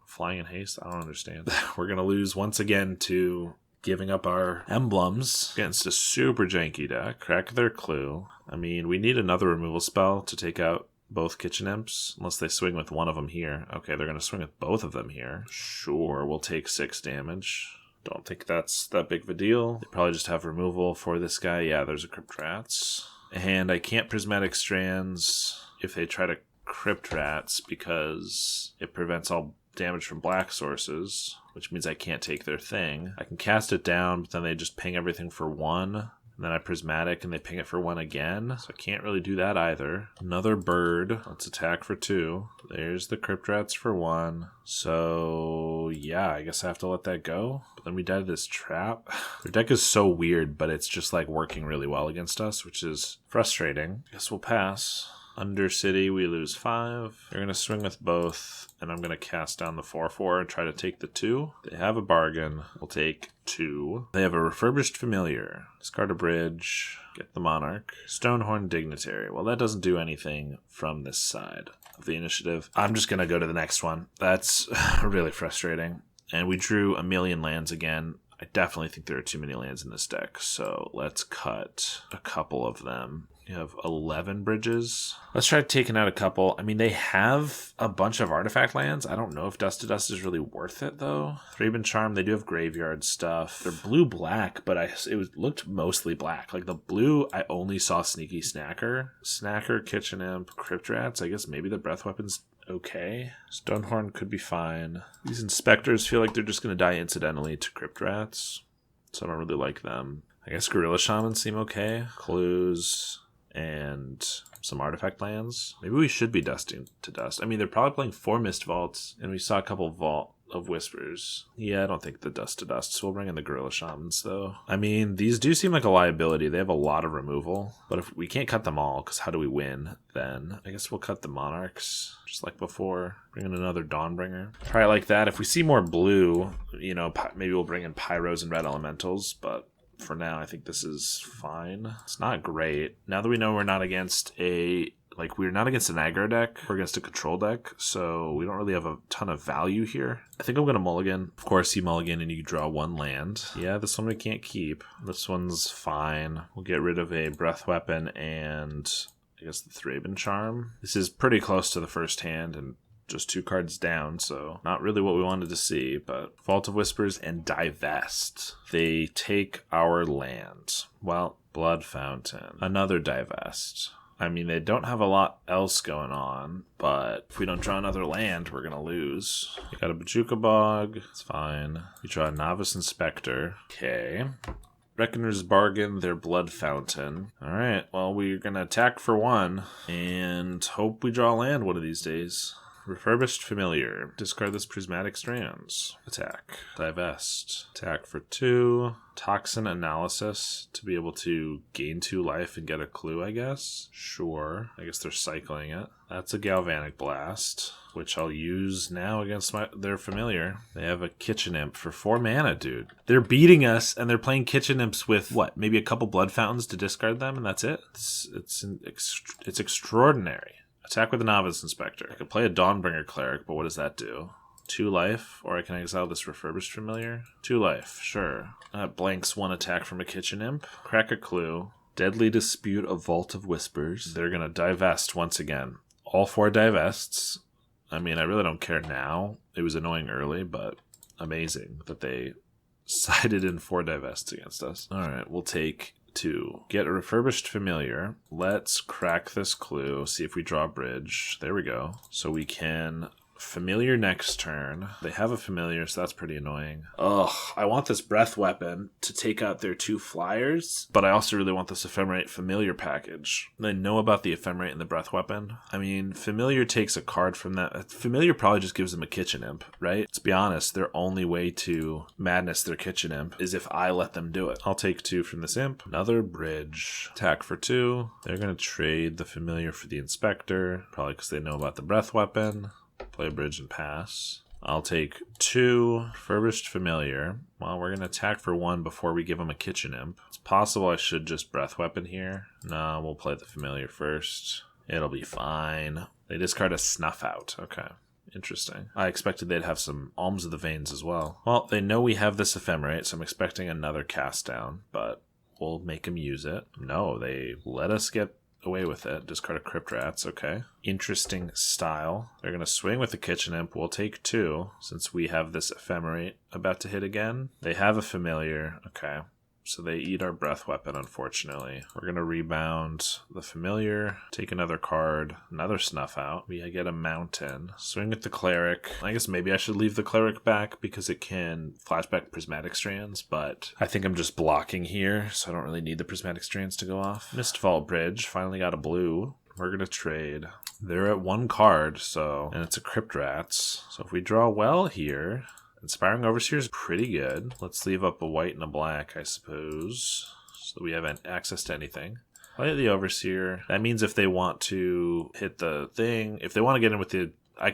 Flying in haste? I don't understand. We're going to lose once again to giving up our emblems against a super janky deck. Crack their clue. I mean, we need another removal spell to take out both Kitchen Imps, unless they swing with one of them here. Okay, they're going to swing with both of them here. Sure, we'll take 6 damage. Don't think that's that big of a deal. They probably just have removal for this guy. Yeah, there's a Crypt Rats. And I can't Prismatic Strands if they try to Crypt Rats because it prevents all damage from black sources, which means I can't take their thing. I can cast it down, but then they just ping everything for 1. And then I Prismatic and they ping it for 1 again. So I can't really do that either. Another bird. Let's attack for 2. There's the Crypt Rats for 1. So yeah, I guess I have to let that go. But then we die to this trap. Their deck is so weird, but it's just like working really well against us, which is frustrating. Guess we'll pass. Undercity, we lose 5. They're going to swing with both, and I'm going to cast down the 4/4 and try to take the 2. They have a bargain. We'll take 2. They have a Refurbished Familiar. Discard a bridge. Get the Monarch. Stonehorn Dignitary. Well, that doesn't do anything from this side of the initiative. I'm just going to go to the next one. That's really frustrating. And we drew a million lands again. I definitely think there are too many lands in this deck, so let's cut a couple of them. You have 11 bridges. Let's try taking out a couple. I mean, they have a bunch of artifact lands. I don't know if Dust to Dust is really worth it, though. Thraben Charm, they do have graveyard stuff. They're blue-black, but looked mostly black. Like, the blue, I only saw Sneaky Snacker. Snacker, Kitchen Imp, Crypt Rats. I guess maybe the Breath Weapon's okay. Stonehorn could be fine. These Inspectors feel like they're just going to die incidentally to Crypt Rats, so I don't really like them. I guess Gorilla Shamans seem okay. Clues and some artifact lands. Maybe we should be Dusting to Dust. I mean, they're probably playing 4 Mist Vaults, and we saw a couple Vault of Whispers. Yeah, I don't think the Dust to Dust, so we'll bring in the Gorilla Shamans, though. I mean, these do seem like a liability. They have a lot of removal, but if we can't cut them all, because how do we win then? I guess we'll cut the Monarchs, just like before. Bring in another Dawnbringer. Probably like that. If we see more blue, maybe we'll bring in Pyros and Red Elementals, but for now, I think this is fine. It's not great. Now that we know we're not against we're not against an aggro deck, we're against a control deck, so we don't really have a ton of value here. I think I'm going to mulligan. Of course, you mulligan and you draw 1 land. Yeah, this one we can't keep. This one's fine. We'll get rid of a Breath Weapon and I guess the Thraben Charm. This is pretty close to the first hand and just 2 cards down, so not really what we wanted to see, but Vault of Whispers and Divest. They take our land. Well, Blood Fountain. Another Divest. I mean, they don't have a lot else going on, but if we don't draw another land, we're going to lose. We got a Bajuka Bog. It's fine. We draw a Novice Inspector. Okay. Reckoner's Bargain, their Blood Fountain. Alright, well, we're going to attack for 1 and hope we draw land one of these days. Refurbished Familiar. Discard this Prismatic Strands. Attack. Divest. Attack for 2. Toxin Analysis to be able to gain 2 life and get a clue, I guess. Sure. I guess they're cycling it. That's a Galvanic Blast, which I'll use now against their Familiar. They have a Kitchen Imp for 4 mana, dude. They're beating us, and they're playing Kitchen Imps with, what, maybe a couple Blood Fountains to discard them, and that's it? It's extraordinary. Attack with a Novice Inspector. I could play a Dawnbringer Cleric, but what does that do? 2 life, or I can exile this Refurbished Familiar. 2 life, sure. Blanks 1 attack from a Kitchen Imp. Crack a Clue. Deadly Dispute, a Vault of Whispers. They're going to divest once again. All 4 divests. I mean, I really don't care now. It was annoying early, but amazing that they sided in 4 divests against us. Alright, we'll take 2. Get a Refurbished Familiar. Let's crack this clue. See if we draw a bridge. There we go. So we can Familiar next turn. They have a Familiar, so that's pretty annoying. Ugh, I want this Breath Weapon to take out their 2 flyers, but I also really want this Ephemerate Familiar package. They know about the Ephemerate and the Breath Weapon. I mean, Familiar takes a card from that. Familiar probably just gives them a Kitchen Imp, right? Let's be honest, their only way to madness their Kitchen Imp is if I let them do it. I'll take 2 from this Imp. Another bridge. Attack for 2. They're going to trade the Familiar for the Inspector, probably because they know about the Breath Weapon. Play a bridge and pass. I'll take 2 Refurbished Familiar. Well, we're going to attack for 1 before we give them a Kitchen Imp. It's possible I should just Breath Weapon here. No, we'll play the Familiar first. It'll be fine. They discard a Snuff Out. Okay. Interesting. I expected they'd have some Alms of the Veins as well. Well, they know we have this Ephemerate, so I'm expecting another cast down, but we'll make them use it. No, they let us get away with it. Discard a Crypt Rats. Okay. Interesting style. They're going to swing with the Kitchen Imp. We'll take 2 since we have this Ephemerate about to hit again. They have a Familiar. Okay. So they eat our Breath Weapon, unfortunately. We're going to rebound the Familiar, take another card, another Snuff Out. We get a Mountain. Swing with the Cleric. I guess maybe I should leave the Cleric back because it can flashback Prismatic Strands, but I think I'm just blocking here, so I don't really need the Prismatic Strands to go off. Mistvault Bridge. Finally got a blue. We're going to trade. They're at 1 card, and it's a Crypt Rats. So if we draw well here, Inspiring Overseer is pretty good. Let's leave up a white and a black, I suppose, so we have access to anything. Play the Overseer. That means if they want to hit the thing, if they want to get in with the... I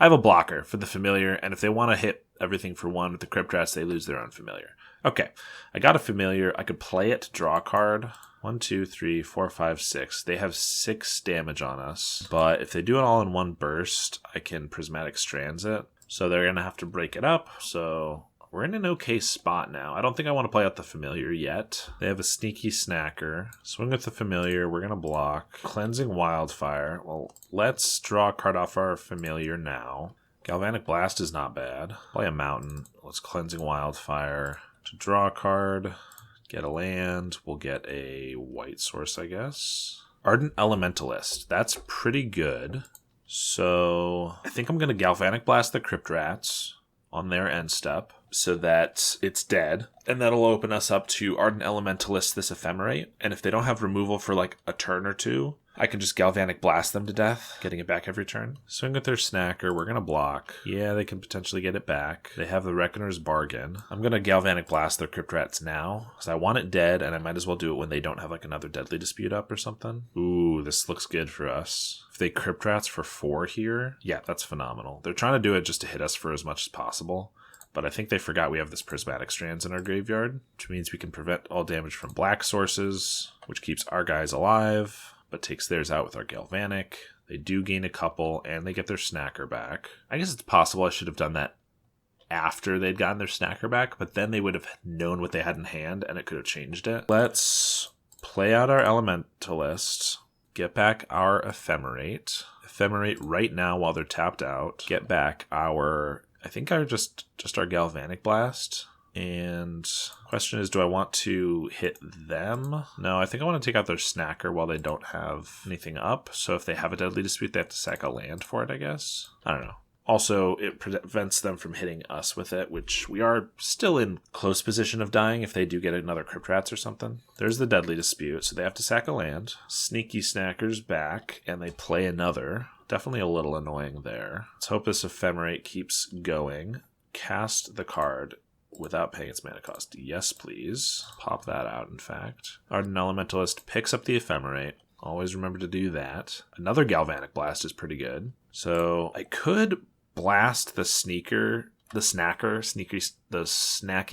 have a blocker for the Familiar, and if they want to hit everything for 1 with the Crypt Rats, they lose their own Familiar. Okay, I got a Familiar. I could play it to draw a card. 1, 2, 3, 4, 5, 6. They have 6 damage on us, but if they do it all in 1 burst, I can Prismatic Strands it. So they're going to have to break it up. So we're in an okay spot now. I don't think I want to play out the Familiar yet. They have a Sneaky Snacker. Swing with the Familiar. We're going to block. Cleansing Wildfire. Well, let's draw a card off our Familiar now. Galvanic Blast is not bad. Play a Mountain. Let's Cleansing Wildfire. To draw a card, get a land. We'll get a white source, I guess. Ardent Elementalist. That's pretty good. So I think I'm going to Galvanic Blast the Crypt Rats on their end step so that it's dead. And that'll open us up to Ardent Elementalist this Ephemerate. And if they don't have removal for like a turn or 2, I can just Galvanic Blast them to death, getting it back every turn. Swing with their Snacker. We're going to block. Yeah, they can potentially get it back. They have the Reckoner's Bargain. I'm going to Galvanic Blast their Crypt Rats now because I want it dead, and I might as well do it when they don't have like another Deadly Dispute up or something. Ooh, this looks good for us. If they Crypt Rats for 4 here, yeah, that's phenomenal. They're trying to do it just to hit us for as much as possible. But I think they forgot we have this Prismatic Strands in our graveyard, which means we can prevent all damage from black sources, which keeps our guys alive, but takes theirs out with our Galvanic. They do gain a couple, and they get their Snacker back. I guess it's possible I should have done that after they'd gotten their Snacker back, but then they would have known what they had in hand, and it could have changed it. Let's play out our Elementalist, Get back our Ephemerate. Ephemerate right now while they're tapped out. Get back our, I think just our Galvanic Blast. And question is, do I want to hit them? No, I think I want to take out their Snacker while they don't have anything up. So if they have a Deadly Dispute, they have to sack a land for it, I guess. I don't know. Also, it prevents them from hitting us with it, which we are still in close position of dying if they do get another Crypt Rats or something. There's the Deadly Dispute, so they have to sack a land. Sneaky Snacker's back, and they play another. Definitely a little annoying there. Let's hope this Ephemerate keeps going. Cast the card without paying its mana cost. Yes, please. Pop that out, in fact. Ardent Elementalist picks up the Ephemerate. Always remember to do that. Another Galvanic Blast is pretty good. So I could blast the Snacky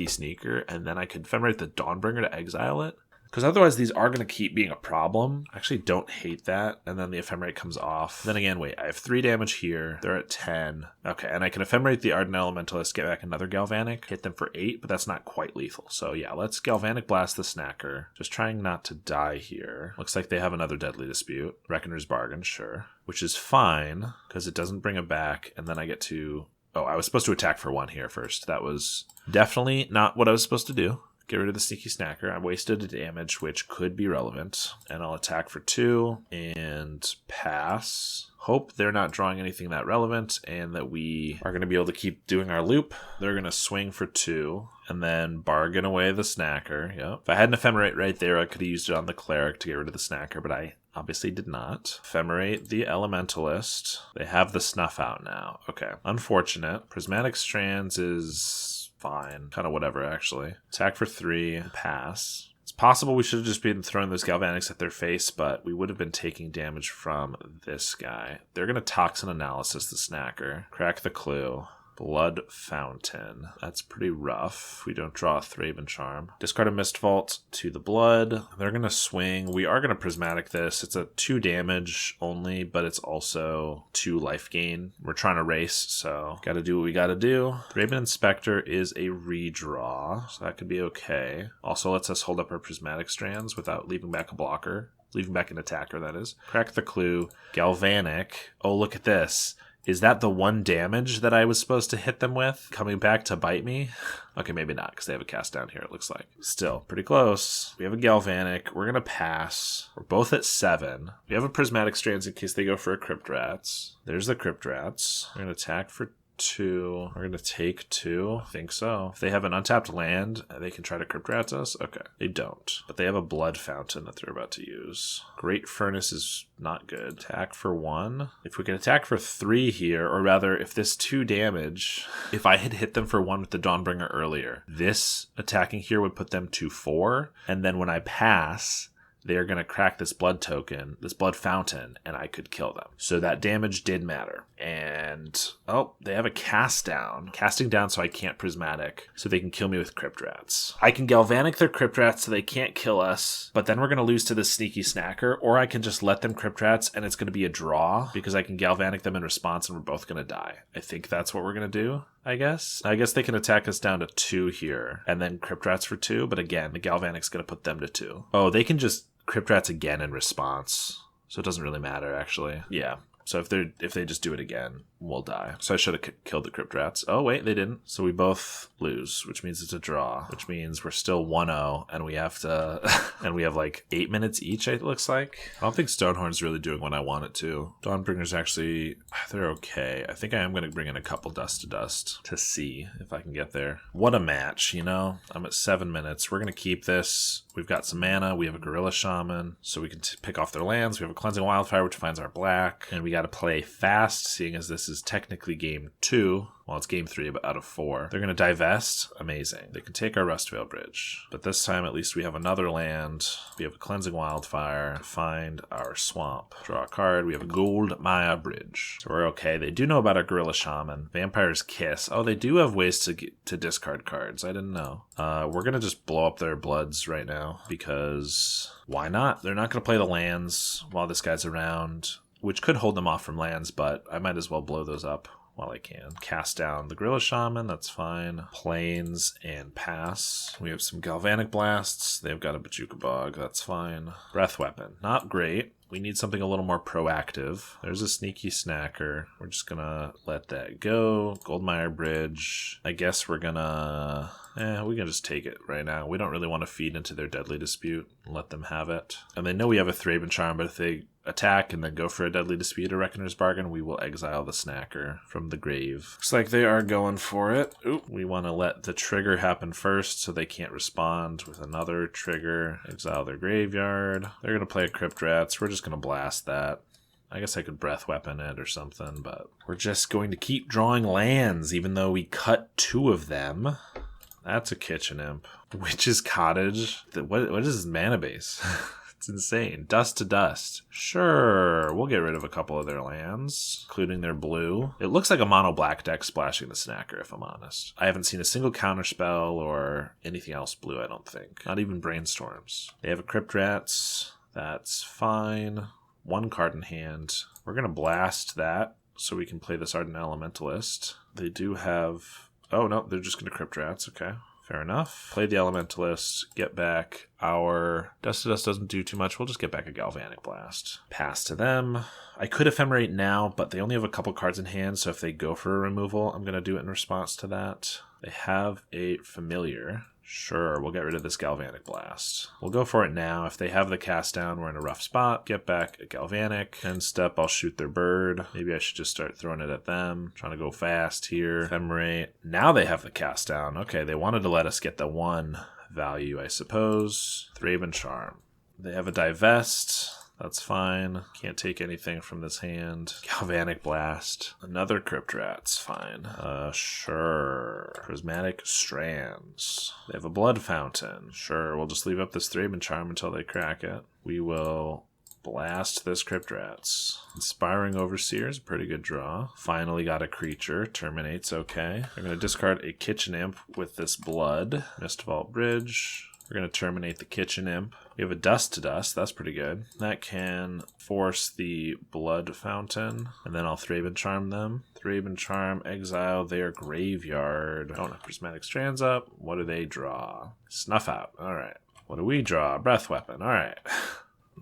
Sneaker, and then I could Ephemerate the Dawnbringer to exile it. Because otherwise these are going to keep being a problem. I actually don't hate that. And then the Ephemerate comes off. Then again, wait, I have 3 damage here. They're at 10. Okay, and I can Ephemerate the Ardent Elementalist, get back another Galvanic, hit them for 8, but that's not quite lethal. So yeah, let's Galvanic Blast the Snacker. Just trying not to die here. Looks like they have another Deadly Dispute. Reckoner's Bargain, sure. Which is fine, because it doesn't bring it back, and then I get to... Oh, I was supposed to attack for 1 here first. That was definitely not what I was supposed to do. Get rid of the Sneaky Snacker. I wasted a damage, which could be relevant. And I'll attack for 2 and pass. Hope they're not drawing anything that relevant and that we are going to be able to keep doing our loop. They're going to swing for 2 and then bargain away the Snacker. Yep. If I had an Ephemerate right there, I could have used it on the Cleric to get rid of the Snacker, but I obviously did not. Ephemerate the Elementalist. They have the Snuff out now. Okay. Unfortunate. Prismatic Strands is... fine. Kind of whatever, actually. Attack for 3. Pass. It's possible we should have just been throwing those Galvanics at their face, but we would have been taking damage from this guy. They're going to Toxin Analysis the Snacker. Crack the Clue. Blood Fountain. That's pretty rough. We don't draw a Thraben Charm. Discard a Mistvault to the Blood. They're going to swing. We are going to Prismatic this. It's a 2 damage only, but it's also 2 life gain. We're trying to race, so got to do what we got to do. Thraben Inspector is a redraw, so that could be okay. Also lets us hold up our Prismatic Strands without leaving back a blocker. Leaving back an attacker, that is. Crack the Clue. Galvanic. Oh, look at this. Is that the 1 damage that I was supposed to hit them with? Coming back to bite me? Okay, maybe not, because they have a cast down here, it looks like. Still, pretty close. We have a Galvanic. We're going to pass. We're both at 7. We have a Prismatic Strands in case they go for a Crypt Rats. There's the Crypt Rats. We're going to attack for 2. We're going to take 2. I think so. If they have an untapped land, they can try to Crypt Rats us. Okay. They don't. But they have a Blood Fountain that they're about to use. Great Furnace is not good. Attack for 1. If we can attack for 3 here, or rather, if this 2 damage, if I had hit them for 1 with the Dawnbringer earlier, this attacking here would put them to 4. And then when I pass... they're going to crack this blood token, this blood fountain, and I could kill them. So that damage did matter. And, oh, they have a cast down. Casting down so I can't prismatic, so they can kill me with Crypt Rats. I can Galvanic their Crypt Rats so they can't kill us, but then we're going to lose to this Sneaky Snacker, or I can just let them Crypt Rats and it's going to be a draw because I can Galvanic them in response and we're both going to die. I think that's what we're going to do. I guess they can attack us down to 2 here and then Crypt Rats for 2, but again, the Galvanic's going to put them to 2. Oh, they can just Crypt Rats again in response, so it doesn't really matter, actually. Yeah, so if they just do it again, we'll die. So I should have killed the Crypt Rats. Oh, wait, they didn't. So we both lose, which means it's a draw, which means we're still 1-0, and we have to... and we have like 8 minutes each, it looks like. I don't think Stonehorn's really doing what I want it to. Dawnbringer's actually... they're okay. I think I am going to bring in a couple Dust to Dust to see if I can get there. What a match, you know? I'm at 7 minutes. We're going to keep this. We've got some mana. We have a Gorilla Shaman, so we can pick off their lands. We have a Cleansing Wildfire, which finds our black. And we got to play fast, seeing as this is technically game 2. Well, it's game 3 but out of 4. They're going to divest. Amazing. They can take our Rustvale Bridge. But this time, at least we have another land. We have a Cleansing Wildfire to find our swamp. Draw a card. We have a Gold Maya Bridge. So we're okay. They do know about our Gorilla Shaman. Vampire's Kiss. Oh, they do have ways to discard cards. I didn't know. We're going to just blow up their Bloods right now because why not? They're not going to play the lands while this guy's around, which could hold them off from lands, but I might as well blow those up while I can. Cast down the Gorilla Shaman, that's fine. Plains and pass. We have some Galvanic Blasts. They've got a Bajuka Bog, that's fine. Breath Weapon, not great. We need something a little more proactive. There's a sneaky snacker. We're just gonna let that go. Goldmire Bridge. I guess we're gonna... we can just take it right now. We don't really want to feed into their Deadly Dispute and let them have it. And they know we have a Thraben Charm, but if they attack and then go for a Deadly Dispute or Reckoner's Bargain, we will exile the snacker from the grave. Looks like they are going for it. Oop. We want to let the trigger happen first so they can't respond with another trigger. Exile their graveyard. They're going to play a Crypt Rats. We're just going to blast that. I guess I could Breath Weapon it or something, but we're just going to keep drawing lands even though we cut 2 of them. That's a Kitchen Imp. Witch's Cottage. What is his mana base? It's insane. Dust to Dust. Sure, we'll get rid of a couple of their lands, including their blue. It looks like a mono black deck splashing the snacker, if I'm honest. I haven't seen a single counterspell or anything else blue, I don't think. Not even Brainstorms. They have a Crypt Rats. That's fine. 1 card in hand. We're going to blast that so we can play this Ardent Elementalist. They do have... Oh, no, they're just going to Crypt Rats. Okay, fair enough. Play the Elementalist, get back our... Dust to Dust doesn't do too much. We'll just get back a Galvanic Blast. Pass to them. I could Ephemerate now, but they only have a couple cards in hand, so if they go for a removal, I'm going to do it in response to that. They have a Familiar. Sure, we'll get rid of this Galvanic Blast. We'll go for it now. If they have the cast down, we're in a rough spot. Get back a Galvanic. End step, I'll shoot their bird. Maybe I should just start throwing it at them. Trying to go fast here. Ephemerate. Now they have the cast down. Okay, they wanted to let us get the 1 value, I suppose. Thraben Charm. They have a Divest. That's fine. Can't take anything from this hand. Galvanic Blast. Another Crypt Rats. Fine. Sure. Prismatic Strands. They have a Blood Fountain. Sure, we'll just leave up this Thraben Charm until they crack it. We will blast this Crypt Rats. Inspiring Overseer is a pretty good draw. Finally got a creature. Terminates okay. I'm going to discard a Kitchen Imp with this blood. Mistvault Bridge. We're going to terminate the Kitchen Imp. We have a Dust to Dust. That's pretty good. That can force the Blood Fountain. And then I'll Thraben Charm them. Thraben Charm, exile their graveyard. Don't have Prismatic Strands up. What do they draw? Snuff Out. All right. What do we draw? Breath Weapon. All right.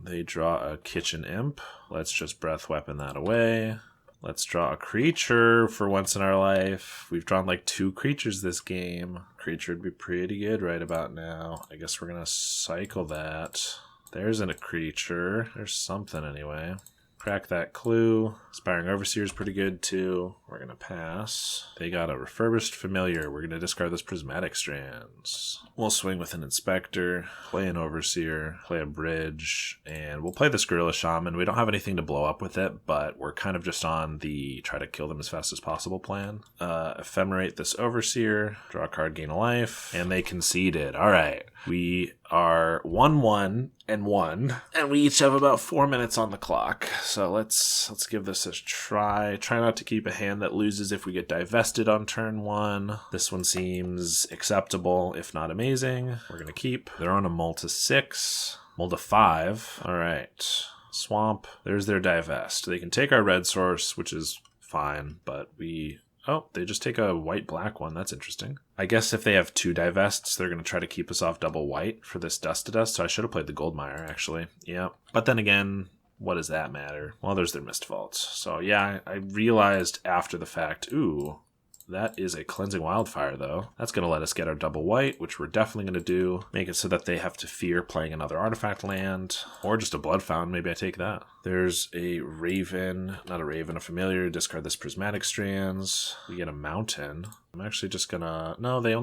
They draw a Kitchen Imp. Let's just Breath Weapon that away. Let's draw a creature for once in our life. We've drawn like 2 creatures this game. Creature would be pretty good right about now. I guess we're going to cycle that. There isn't a creature. There's something anyway. Crack that clue. Inspiring Overseer is pretty good too. We're going to pass. They got a Refurbished Familiar. We're going to discard those Prismatic Strands. We'll swing with an Inspector, play an Overseer, play a Bridge, and we'll play this Gorilla Shaman. We don't have anything to blow up with it, but we're kind of just on the try to kill them as fast as possible plan. Ephemerate this Overseer, draw a card, gain a life, and they conceded. All right. We are 1-1 and 1, and we each have about 4 minutes on the clock. So let's give this a try. Try not to keep a hand that loses if we get divested on turn 1. This one seems acceptable, if not amazing. We're going to keep. They're on a mull to 6, mull to 5. All right. Swamp. There's their divest. They can take our red source, which is fine, but oh, they just take a white-black one. That's interesting. I guess if they have 2 divests, they're going to try to keep us off double white for this Dust to Dust, so I should have played the Goldmire, actually. Yeah. But then again, what does that matter? Well, there's their Mistvaults. So yeah, I realized after the fact, ooh, that is a Cleansing Wildfire, though. That's going to let us get our double white, which we're definitely going to do. Make it so that they have to fear playing another artifact land, or just a Blood Fountain. Maybe I take that. There's a Raven, not a Raven, a Familiar. Discard this Prismatic Strands. We get a Mountain. I'm actually just going to... No, they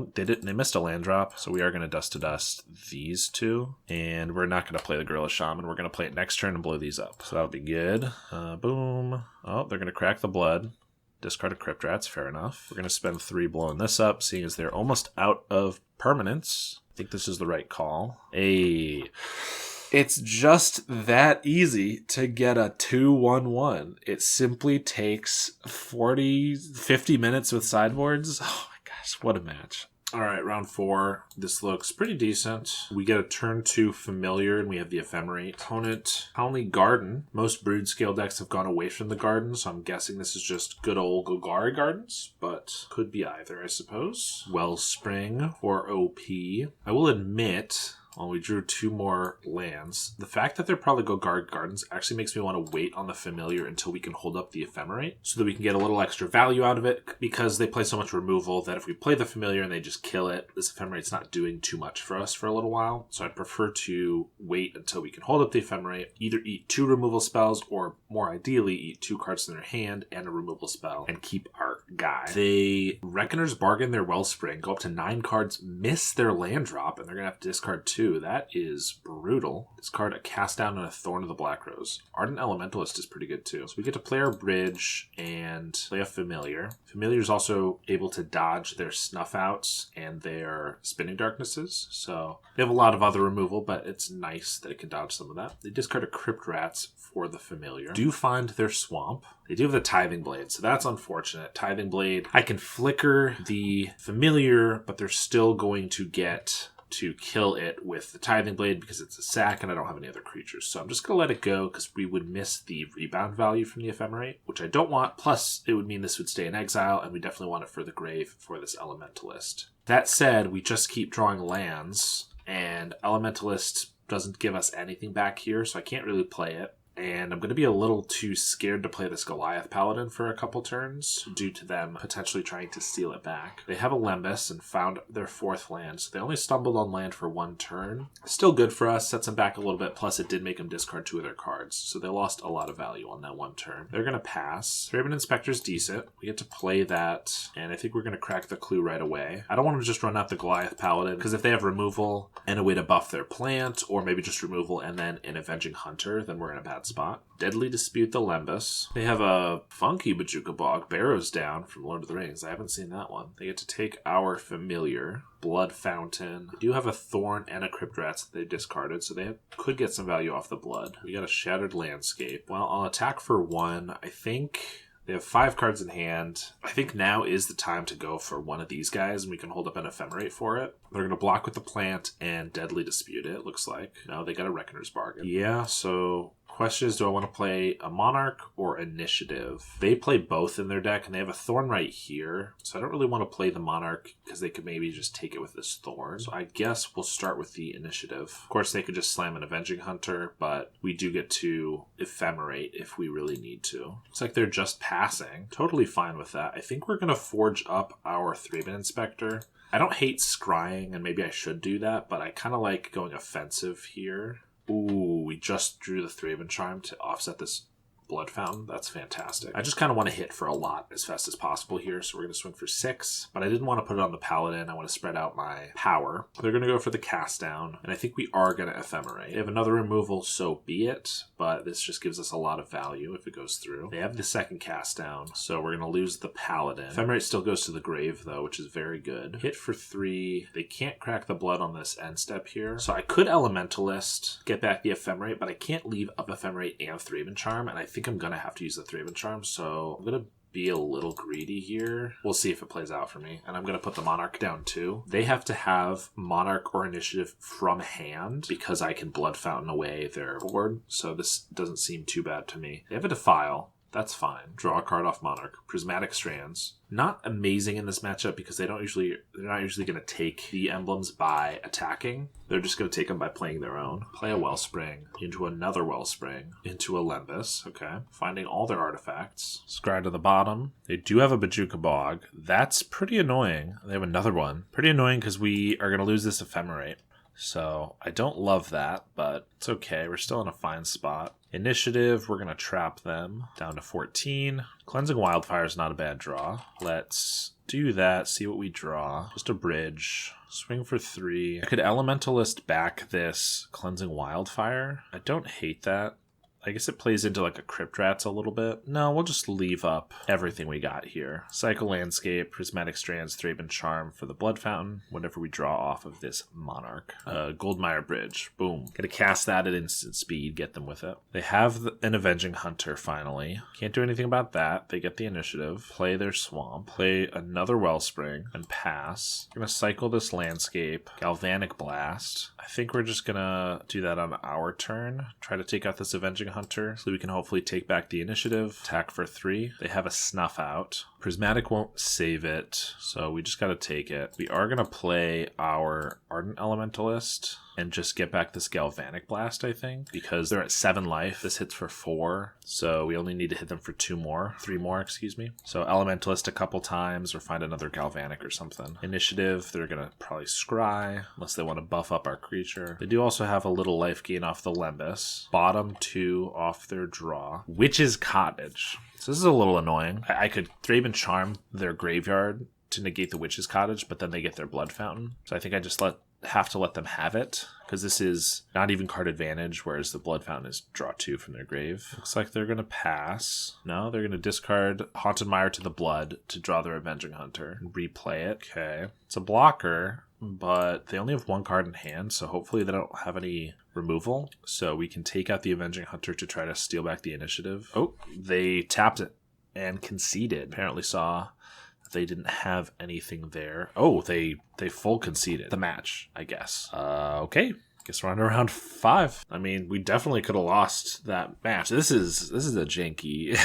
missed a land drop, so we are going to Dust to Dust these 2. And we're not going to play the Gorilla Shaman. We're going to play it next turn and blow these up. So that'll be good. Boom. Oh, they're going to crack the blood. Discard a Crypt Rats, fair enough. We're going to spend 3 blowing this up, seeing as they're almost out of permanents. I think this is the right call. It's just that easy to get a 2-1-1. It simply takes 50 minutes with sideboards. Oh my gosh, what a match. All right, round 4. This looks pretty decent. We get a turn 2 familiar, and we have the Ephemerate. Opponent, Golgari Garden. Most brood scale decks have gone away from the garden, so I'm guessing this is just good old Golgari Gardens, but could be either, I suppose. Wellspring for OP. I will admit, well, we drew 2 more lands. The fact that they're probably Golgari Gardens actually makes me want to wait on the familiar until we can hold up the Ephemerate so that we can get a little extra value out of it, because they play so much removal that if we play the familiar and they just kill it, this Ephemerate's not doing too much for us for a little while. So I'd prefer to wait until we can hold up the Ephemerate, either eat 2 removal spells or more ideally eat 2 cards in their hand and a removal spell and keep our guy. They Reckoner's Bargain their Wellspring, go up to 9 cards, miss their land drop, and they're going to have to discard 2. That is brutal. Discard a Cast Down and a Thorn of the Black Rose. Ardent Elementalist is pretty good too. So we get to play our bridge and play a Familiar. Familiar is also able to dodge their Snuff Outs and their Spinning Darknesses. So they have a lot of other removal, but it's nice that it can dodge some of that. They discard a Crypt Rats for the Familiar. Do find their Swamp. They do have the Tithing Blade, so that's unfortunate. Tithing Blade, I can flicker the Familiar, but they're still going to get to kill it with the Tithing Blade because it's a sack and I don't have any other creatures. So I'm just going to let it go because we would miss the rebound value from the Ephemerate, which I don't want. Plus, it would mean this would stay in exile, and we definitely want it for the grave for this Elementalist. That said, we just keep drawing lands, and Elementalist doesn't give us anything back here, so I can't really play it. And I'm going to be a little too scared to play this Goliath Paladin for a couple turns due to them potentially trying to steal it back. They have a Lembas and found their 4th land, so they only stumbled on land for 1 turn. Still good for us, sets them back a little bit, plus it did make them discard 2 of their cards, so they lost a lot of value on that 1 turn. They're going to pass. Raven Inspector's decent. We get to play that, and I think we're going to crack the clue right away. I don't want to just run out the Goliath Paladin, because if they have removal and a way to buff their plant, or maybe just removal and then an Avenging Hunter, then we're in a bad spot. Deadly Dispute the Lembas. They have a funky Bojuka Bog, Barrows Down from Lord of the Rings. I haven't seen that one. They get to take our Familiar, Blood Fountain. They do have a Thorn and a Crypt Rats that they discarded, so they could get some value off the blood. We got a Shattered Landscape. Well, I'll attack for 1. I think they have 5 cards in hand. I think now is the time to go for one of these guys, and we can hold up an Ephemerate for it. They're going to block with the plant and Deadly Dispute it, looks like. No, they got a Reckoner's Bargain. Yeah, so question is, do I want to play a Monarch or Initiative? They play both in their deck, and they have a Thorn right here, so I don't really want to play the Monarch because they could maybe just take it with this Thorn. So I guess we'll start with the Initiative. Of course, they could just slam an Avenging Hunter, but we do get to Ephemerate if we really need to. Looks like they're just passing. Totally fine with that. I think we're going to forge up our Thraben Inspector. I don't hate scrying, and maybe I should do that, but I kind of like going offensive here. Ooh, we just drew the Thraben Charm to offset this Blood Fountain. That's fantastic. I just kind of want to hit for a lot as fast as possible here, so we're going to swing for 6, but I didn't want to put it on the Paladin. I want to spread out my power. They're going to go for the Cast Down, and I think we are going to Ephemerate. They have another removal, so be it, but this just gives us a lot of value if it goes through. They have the second Cast Down, so we're going to lose the Paladin. Ephemerate still goes to the grave, though, which is very good. Hit for 3. They can't crack the blood on this end step here, so I could Elementalist, get back the Ephemerate, but I can't leave up Ephemerate and Thraben Charm, and I think I'm going to have to use the Thraben Charm, so I'm going to be a little greedy here. We'll see if it plays out for me. And I'm going to put the Monarch down too. They have to have Monarch or Initiative from hand because I can Blood Fountain away their board, so this doesn't seem too bad to me. They have a Defile. That's fine. Draw a card off Monarch. Prismatic Strands. Not amazing in this matchup because they're not usually going to take the emblems by attacking. They're just going to take them by playing their own. Play a Wellspring into another Wellspring into a Lembas. Okay. Finding all their artifacts. Scry to the bottom. They do have a Bojuka Bog. That's pretty annoying. They have another one. Pretty annoying because we are going to lose this Ephemerate. So I don't love that, but it's okay. We're still in a fine spot. Initiative, we're going to trap them down to 14. Cleansing Wildfire is not a bad draw. Let's do that, see what we draw. Just a bridge. Swing for 3. I could Elementalist back this Cleansing Wildfire. I don't hate that. I guess it plays into like a Crypt Rats a little bit. No, we'll just leave up everything we got here. Cycle Landscape, Prismatic Strands, Thraben Charm for the Blood Fountain, whatever we draw off of this Monarch. Goldmire Bridge, boom. Gonna cast that at instant speed, get them with it. They have an Avenging Hunter finally. Can't do anything about that. They get the initiative, play their Swamp, play another Wellspring, and pass. Gonna cycle this Landscape, Galvanic Blast. I think we're just gonna do that on our turn. Try to take out this Avenging Hunter so we can hopefully take back the initiative. Attack for 3. They have a Snuff Out. Prismatic won't save it, so we just gotta take it. We are gonna play our Ardent Elementalist and just get back this Galvanic Blast, I think, because they're at 7 life. This hits for 4, so we only need to hit them for 3 more, excuse me. So Elementalist a couple times or find another Galvanic or something. Initiative, they're gonna probably Scry, unless they want to buff up our creature. They do also have a little life gain off the Lembas. Bottom 2 off their draw. Witch's Cottage. So this is a little annoying. I could Thraben Charm their graveyard to negate the Witch's Cottage, but then they get their Blood Fountain. So I think I just have to let them have it, because this is not even card advantage, whereas the Blood Fountain is draw 2 from their grave. Looks like they're going to pass. No, they're going to discard Haunted Mire to the Blood to draw their Avenging Hunter and replay it. Okay. It's a blocker, but they only have 1 card in hand, so hopefully they don't have any removal. So we can take out the Avenging Hunter to try to steal back the initiative. Oh, they tapped it and conceded. Apparently saw they didn't have anything there. Oh, they full conceded the match, I guess. Okay. Guess we're on to round 5. I mean, we definitely could have lost that match. This is a janky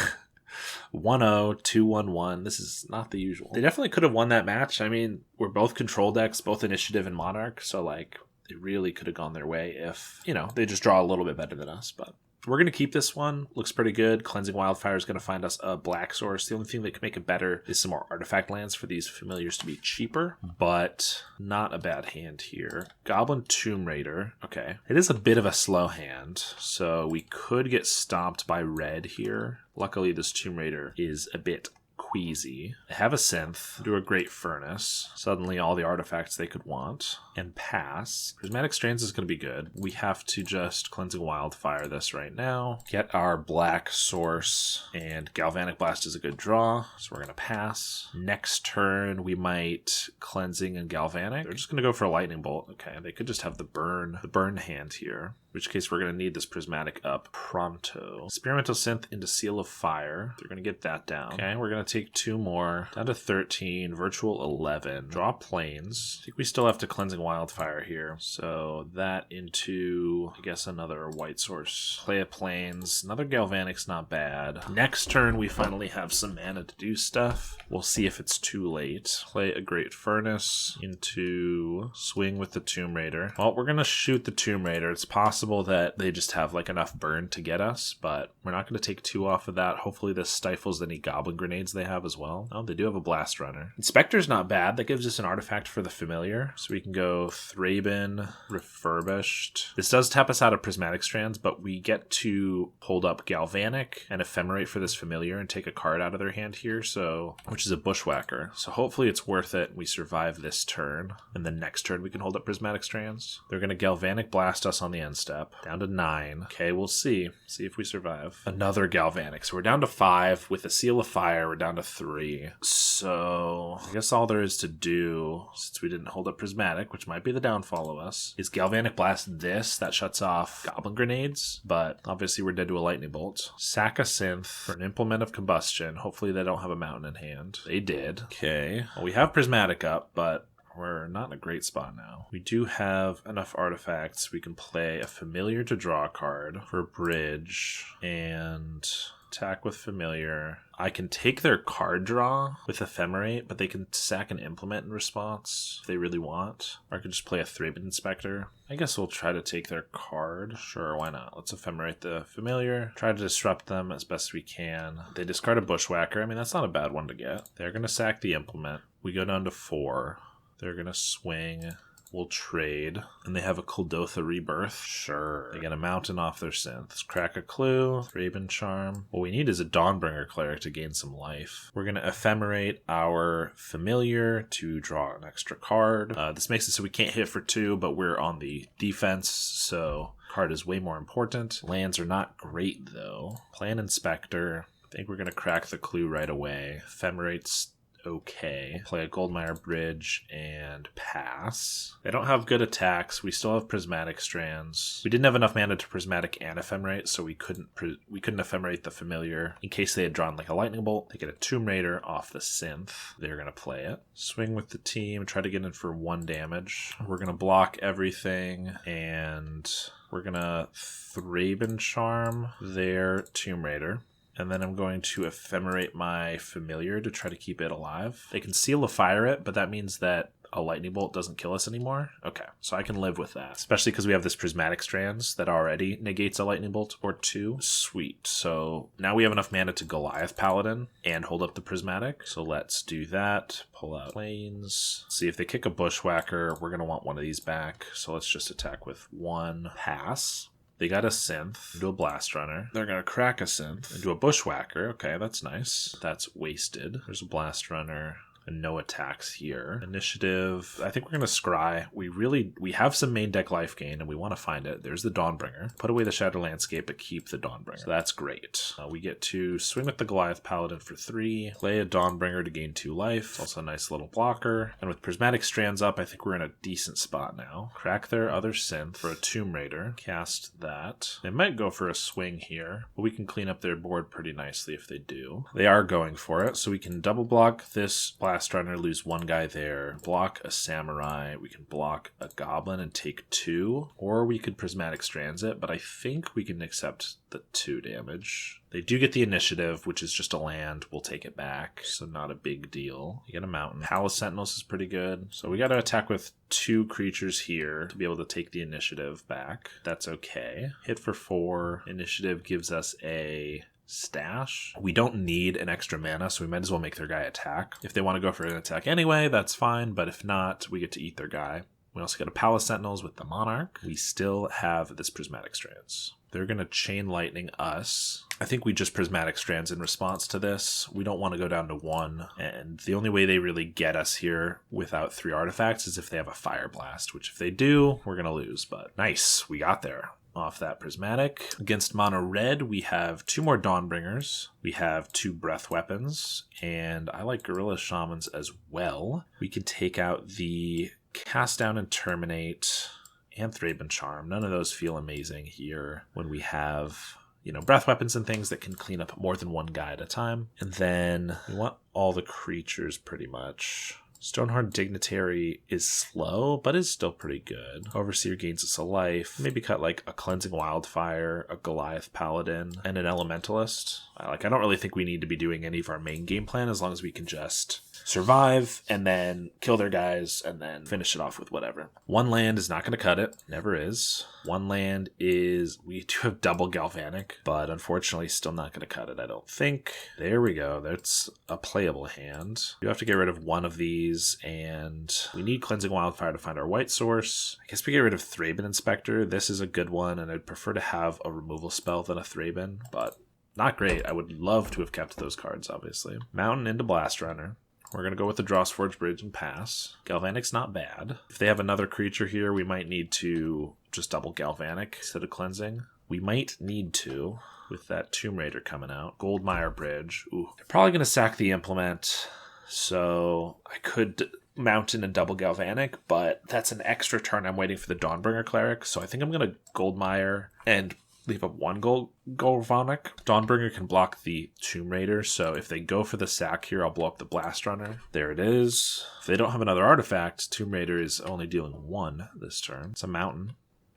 1-0, 2-1-1. This is not the usual. They definitely could have won that match. I mean, we're both control decks, both Initiative and Monarch, so like they really could have gone their way if, they just draw a little bit better than us, but we're going to keep this one. Looks pretty good. Cleansing Wildfire is going to find us a black source. The only thing that can make it better is some more artifact lands for these familiars to be cheaper, but not a bad hand here. Goblin Tomb Raider. Okay. It is a bit of a slow hand, so we could get stomped by red here. Luckily, this Tomb Raider is a bit queasy. They have a synth, do a Great Furnace, suddenly all the artifacts they could want, and pass. Prismatic Strands is going to be good. We have to just Cleansing Wildfire this right now, get our black source, and Galvanic Blast is a good draw, so we're going to pass. Next turn, we might Cleansing and Galvanic. They're just going to go for a Lightning Bolt. Okay, they could just have the burn hand here, in which case we're going to need this Prismatic up pronto. Experimental Synth into Seal of Fire. They're going to get that down. Okay, we're going to take 2 more. Down to 13. Virtual 11. Draw Plains. I think we still have to Cleansing Wildfire here. So that into, I guess, another white source. Play a Plains. Another Galvanic's not bad. Next turn, we finally have some mana to do stuff. We'll see if it's too late. Play a Great Furnace into swing with the Tomb Raider. Well, we're going to shoot the Tomb Raider. It's possible that they just have like enough burn to get us, but we're not going to take 2 off of that. Hopefully this stifles any Goblin Grenades they have as well. Oh, they do have a Blast Runner. Inspector's not bad. That gives us an artifact for the familiar. So we can go Thraben, Refurbished. This does tap us out of Prismatic Strands, but we get to hold up Galvanic and Ephemerate for this familiar and take a card out of their hand here, so which is a Bushwhacker. So hopefully it's worth it. We survive this turn, and the next turn we can hold up Prismatic Strands. They're going to Galvanic Blast us on the end step. Down to 9. Okay, we'll see. See if we survive. Another Galvanic. So we're down to 5. With a Seal of Fire, we're down to 3. So I guess all there is to do, since we didn't hold up Prismatic, which might be the downfall of us, is Galvanic Blast this. That shuts off Goblin Grenades, but obviously we're dead to a Lightning Bolt. Sack a Synth for an Implement of Combustion. Hopefully they don't have a Mountain in hand. They did. Okay. Well, we have Prismatic up, but we're not in a great spot now. We do have enough artifacts. We can play a familiar to draw a card for a bridge and attack with familiar. I can take their card draw with Ephemerate, but they can sack an implement in response if they really want. Or I could just play a Thraben Inspector. I guess we'll try to take their card. Sure, why not? Let's Ephemerate the familiar. Try to disrupt them as best we can. They discard a Bushwhacker. I mean, that's not a bad one to get. They're going to sack the implement. We go down to 4. They're going to swing. We'll trade. And they have a Kuldotha Rebirth. Sure. They get a mountain off their synths. Crack a Clue. Thraben Charm. What we need is a Dawnbringer Cleric to gain some life. We're going to Ephemerate our familiar to draw an extra card. This makes it so we can't hit for 2, but we're on the defense, so card is way more important. Lands are not great, though. Plan Inspector. I think we're going to crack the clue right away. Ephemerate's okay. Play a Golgari Bridge and pass. They don't have good attacks. We still have Prismatic Strands. We didn't have enough mana to Prismatic and Ephemerate, so we couldn't Ephemerate the Familiar. In case they had drawn like a Lightning Bolt, they get a Tomb Raider off the Synth. They're going to play it. Swing with the team, try to get in for 1 damage. We're going to block everything, and we're going to Thraben Charm their Tomb Raider. And then I'm going to Ephemerate my Familiar to try to keep it alive. They can Seal of Fire it, but that means that a Lightning Bolt doesn't kill us anymore. Okay, so I can live with that. Especially because we have this Prismatic Strands that already negates a Lightning Bolt or 2. Sweet. So now we have enough mana to Goliath Paladin and hold up the Prismatic. So let's do that. Pull out Plains. See if they kick a Bushwhacker, we're going to want one of these back. So let's just attack with 1 pass. They got a Synth, do a Blast Runner. They're going to crack a Synth and do a Bushwhacker. Okay, that's nice. That's wasted. There's a Blast Runner. And no attacks here. Initiative. I think we're going to scry. We have some main deck life gain, and we want to find it. There's the Dawnbringer. Put away the Shadow Landscape, but keep the Dawnbringer. So that's great. We get to swing with the Goliath Paladin for 3. Play a Dawnbringer to gain 2 life. It's also a nice little blocker. And with Prismatic Strands up, I think we're in a decent spot now. Crack their other Synth for a Tomb Raider. Cast that. They might go for a swing here, but we can clean up their board pretty nicely if they do. They are going for it, so we can double block this Blast Runner, lose 1 guy there, block a Samurai, we can block a Goblin and take 2, or we could Prismatic Strands it, but I think we can accept the 2 damage. They do get the Initiative, which is just a land. We'll take it back, so not a big deal. You get a Mountain. Palace Sentinels is pretty good, so we got to attack with 2 creatures here to be able to take the Initiative back. That's okay. Hit for 4. Initiative gives us a stash. We don't need an extra mana, so we might as well make their guy attack. If they want to go for an attack anyway, that's fine, but if not, we get to eat their guy. We also get a Palace Sentinels with the Monarch. We still have this Prismatic Strands. They're going to Chain Lightning us. I think we just Prismatic Strands in response to this. We don't want to go down to 1, and the only way they really get us here without 3 artifacts is if they have a Fire Blast, which if they do, we're going to lose, but nice, we got there. Off that Prismatic. Against Mono Red, we have 2 more Dawnbringers. We have 2 Breath Weapons, and I like Gorilla Shamans as well. We can take out the Cast Down and Terminate and Thraben Charm. None of those feel amazing here when we have, breath weapons and things that can clean up more than 1 guy at a time. And then we want all the creatures pretty much. Stoneheart Dignitary is slow, but is still pretty good. Overseer gains us a life. Maybe cut like a Cleansing Wildfire, a Goliath Paladin, and an Elementalist. I don't really think we need to be doing any of our main game plan as long as we can just survive and then kill their guys and then finish it off with whatever. 1 land is not going to cut it. Never is. 1 land is... We do have double Galvanic, but unfortunately still not going to cut it, I don't think. There we go. That's a playable hand. You have to get rid of 1 of these, and we need Cleansing Wildfire to find our white source. I guess we get rid of Thraben Inspector. This is a good one, and I'd prefer to have a removal spell than a Thraben, but not great. I would love to have kept those cards, obviously. Mountain into Blast Runner. We're going to go with the Drawsforge Bridge and pass. Galvanic's not bad. If they have another creature here, we might need to just double Galvanic instead of Cleansing. We might need to with that Tomb Raider coming out. Goldmire Bridge. Ooh. They're probably going to sack the Implement, so I could Mountain and double Galvanic, but that's an extra turn. I'm waiting for the Dawnbringer Cleric, so I think I'm going to Goldmire and leave up 1 Galvanic. Dawnbringer can block the Tomb Raider, so if they go for the sack here, I'll blow up the Blast Runner. There it is. If they don't have another artifact, Tomb Raider is only dealing 1 this turn. It's a Mountain.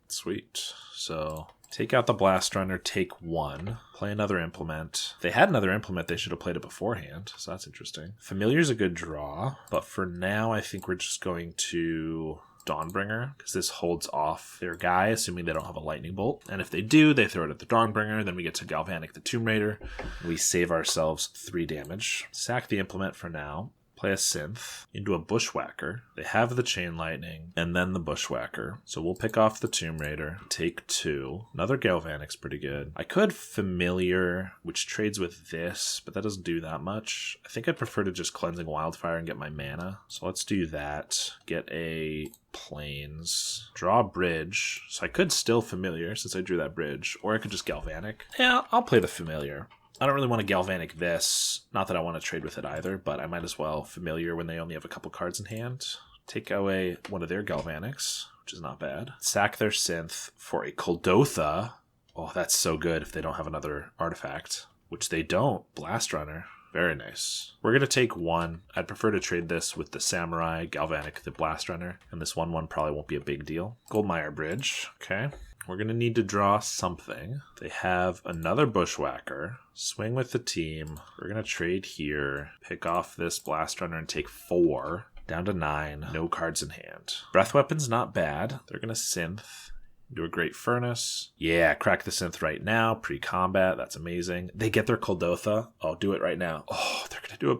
Sweet. So take out the Blast Runner, take 1, play another Implement. If they had another Implement, they should have played it beforehand, so that's interesting. Familiar's a good draw, but for now, I think we're just going to Dawnbringer, because this holds off their guy, assuming they don't have a Lightning Bolt. And if they do, they throw it at the Dawnbringer, then we get to Galvanic the Tomb Raider. We save ourselves 3 damage. Sack the Implement for now. play a synth into a Bushwhacker. They have the Chain Lightning and then the Bushwhacker. So we'll pick off the Tomb Raider, take 2. Another Galvanic's pretty good. I could Familiar, which trades with this, but that doesn't do that much. I think I'd prefer to just Cleansing Wildfire and get my mana. So let's do that. Get a Plains. Draw a Bridge. So I could still Familiar since I drew that Bridge, or I could just Galvanic. Yeah, I'll play the Familiar. I don't really want to Galvanic this. Not that I want to trade with it either, but I might as well Familiar when they only have a couple cards in hand. Take away one of their Galvanics, which is not bad. Sack their Synth for a Kuldotha. Oh, that's so good if they don't have another artifact, which they don't. Blast Runner. Very nice. We're going to take 1. I'd prefer to trade this with the Samurai, Galvanic, the Blast Runner, and this 1/1 probably won't be a big deal. Goldmire Bridge. Okay. We're going to need to draw something. They have another Bushwhacker. Swing with the team. We're going to trade here. Pick off this Blast Runner and take 4. Down to 9. No cards in hand. Breath Weapon's not bad. They're going to Synth. Do a Great Furnace. Yeah, crack the Synth right now. Pre-combat. That's amazing. They get their Kuldotha. Oh, do it right now. Oh, they're going to do it.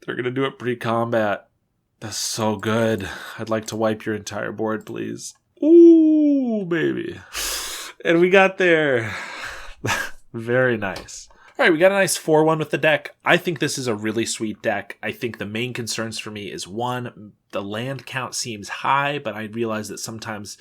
They're going to do it pre-combat. That's so good. I'd like to wipe your entire board, please. Ooh, baby. And we got there. Very nice. All right, we got a nice 4-1 with the deck. I think this is a really sweet deck. I think the main concerns for me is, 1, the land count seems high, but I realize that sometimes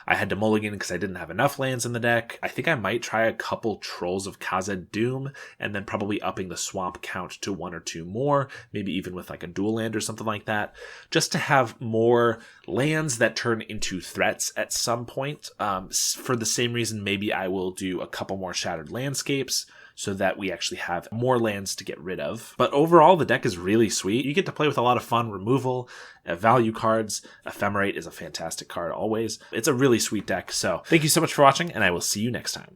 I had to mulligan because I didn't have enough lands in the deck. I think I might try a couple Trolls of Khazad Doom and then probably upping the swamp count to 1 or 2 more, maybe even with like a dual land or something like that, just to have more lands that turn into threats at some point. For the same reason, maybe I will do a couple more Shattered Landscapes so that we actually have more lands to get rid of. But overall, the deck is really sweet. You get to play with a lot of fun removal, value cards. Ephemerate is a fantastic card always. It's a really sweet deck. So thank you so much for watching, and I will see you next time.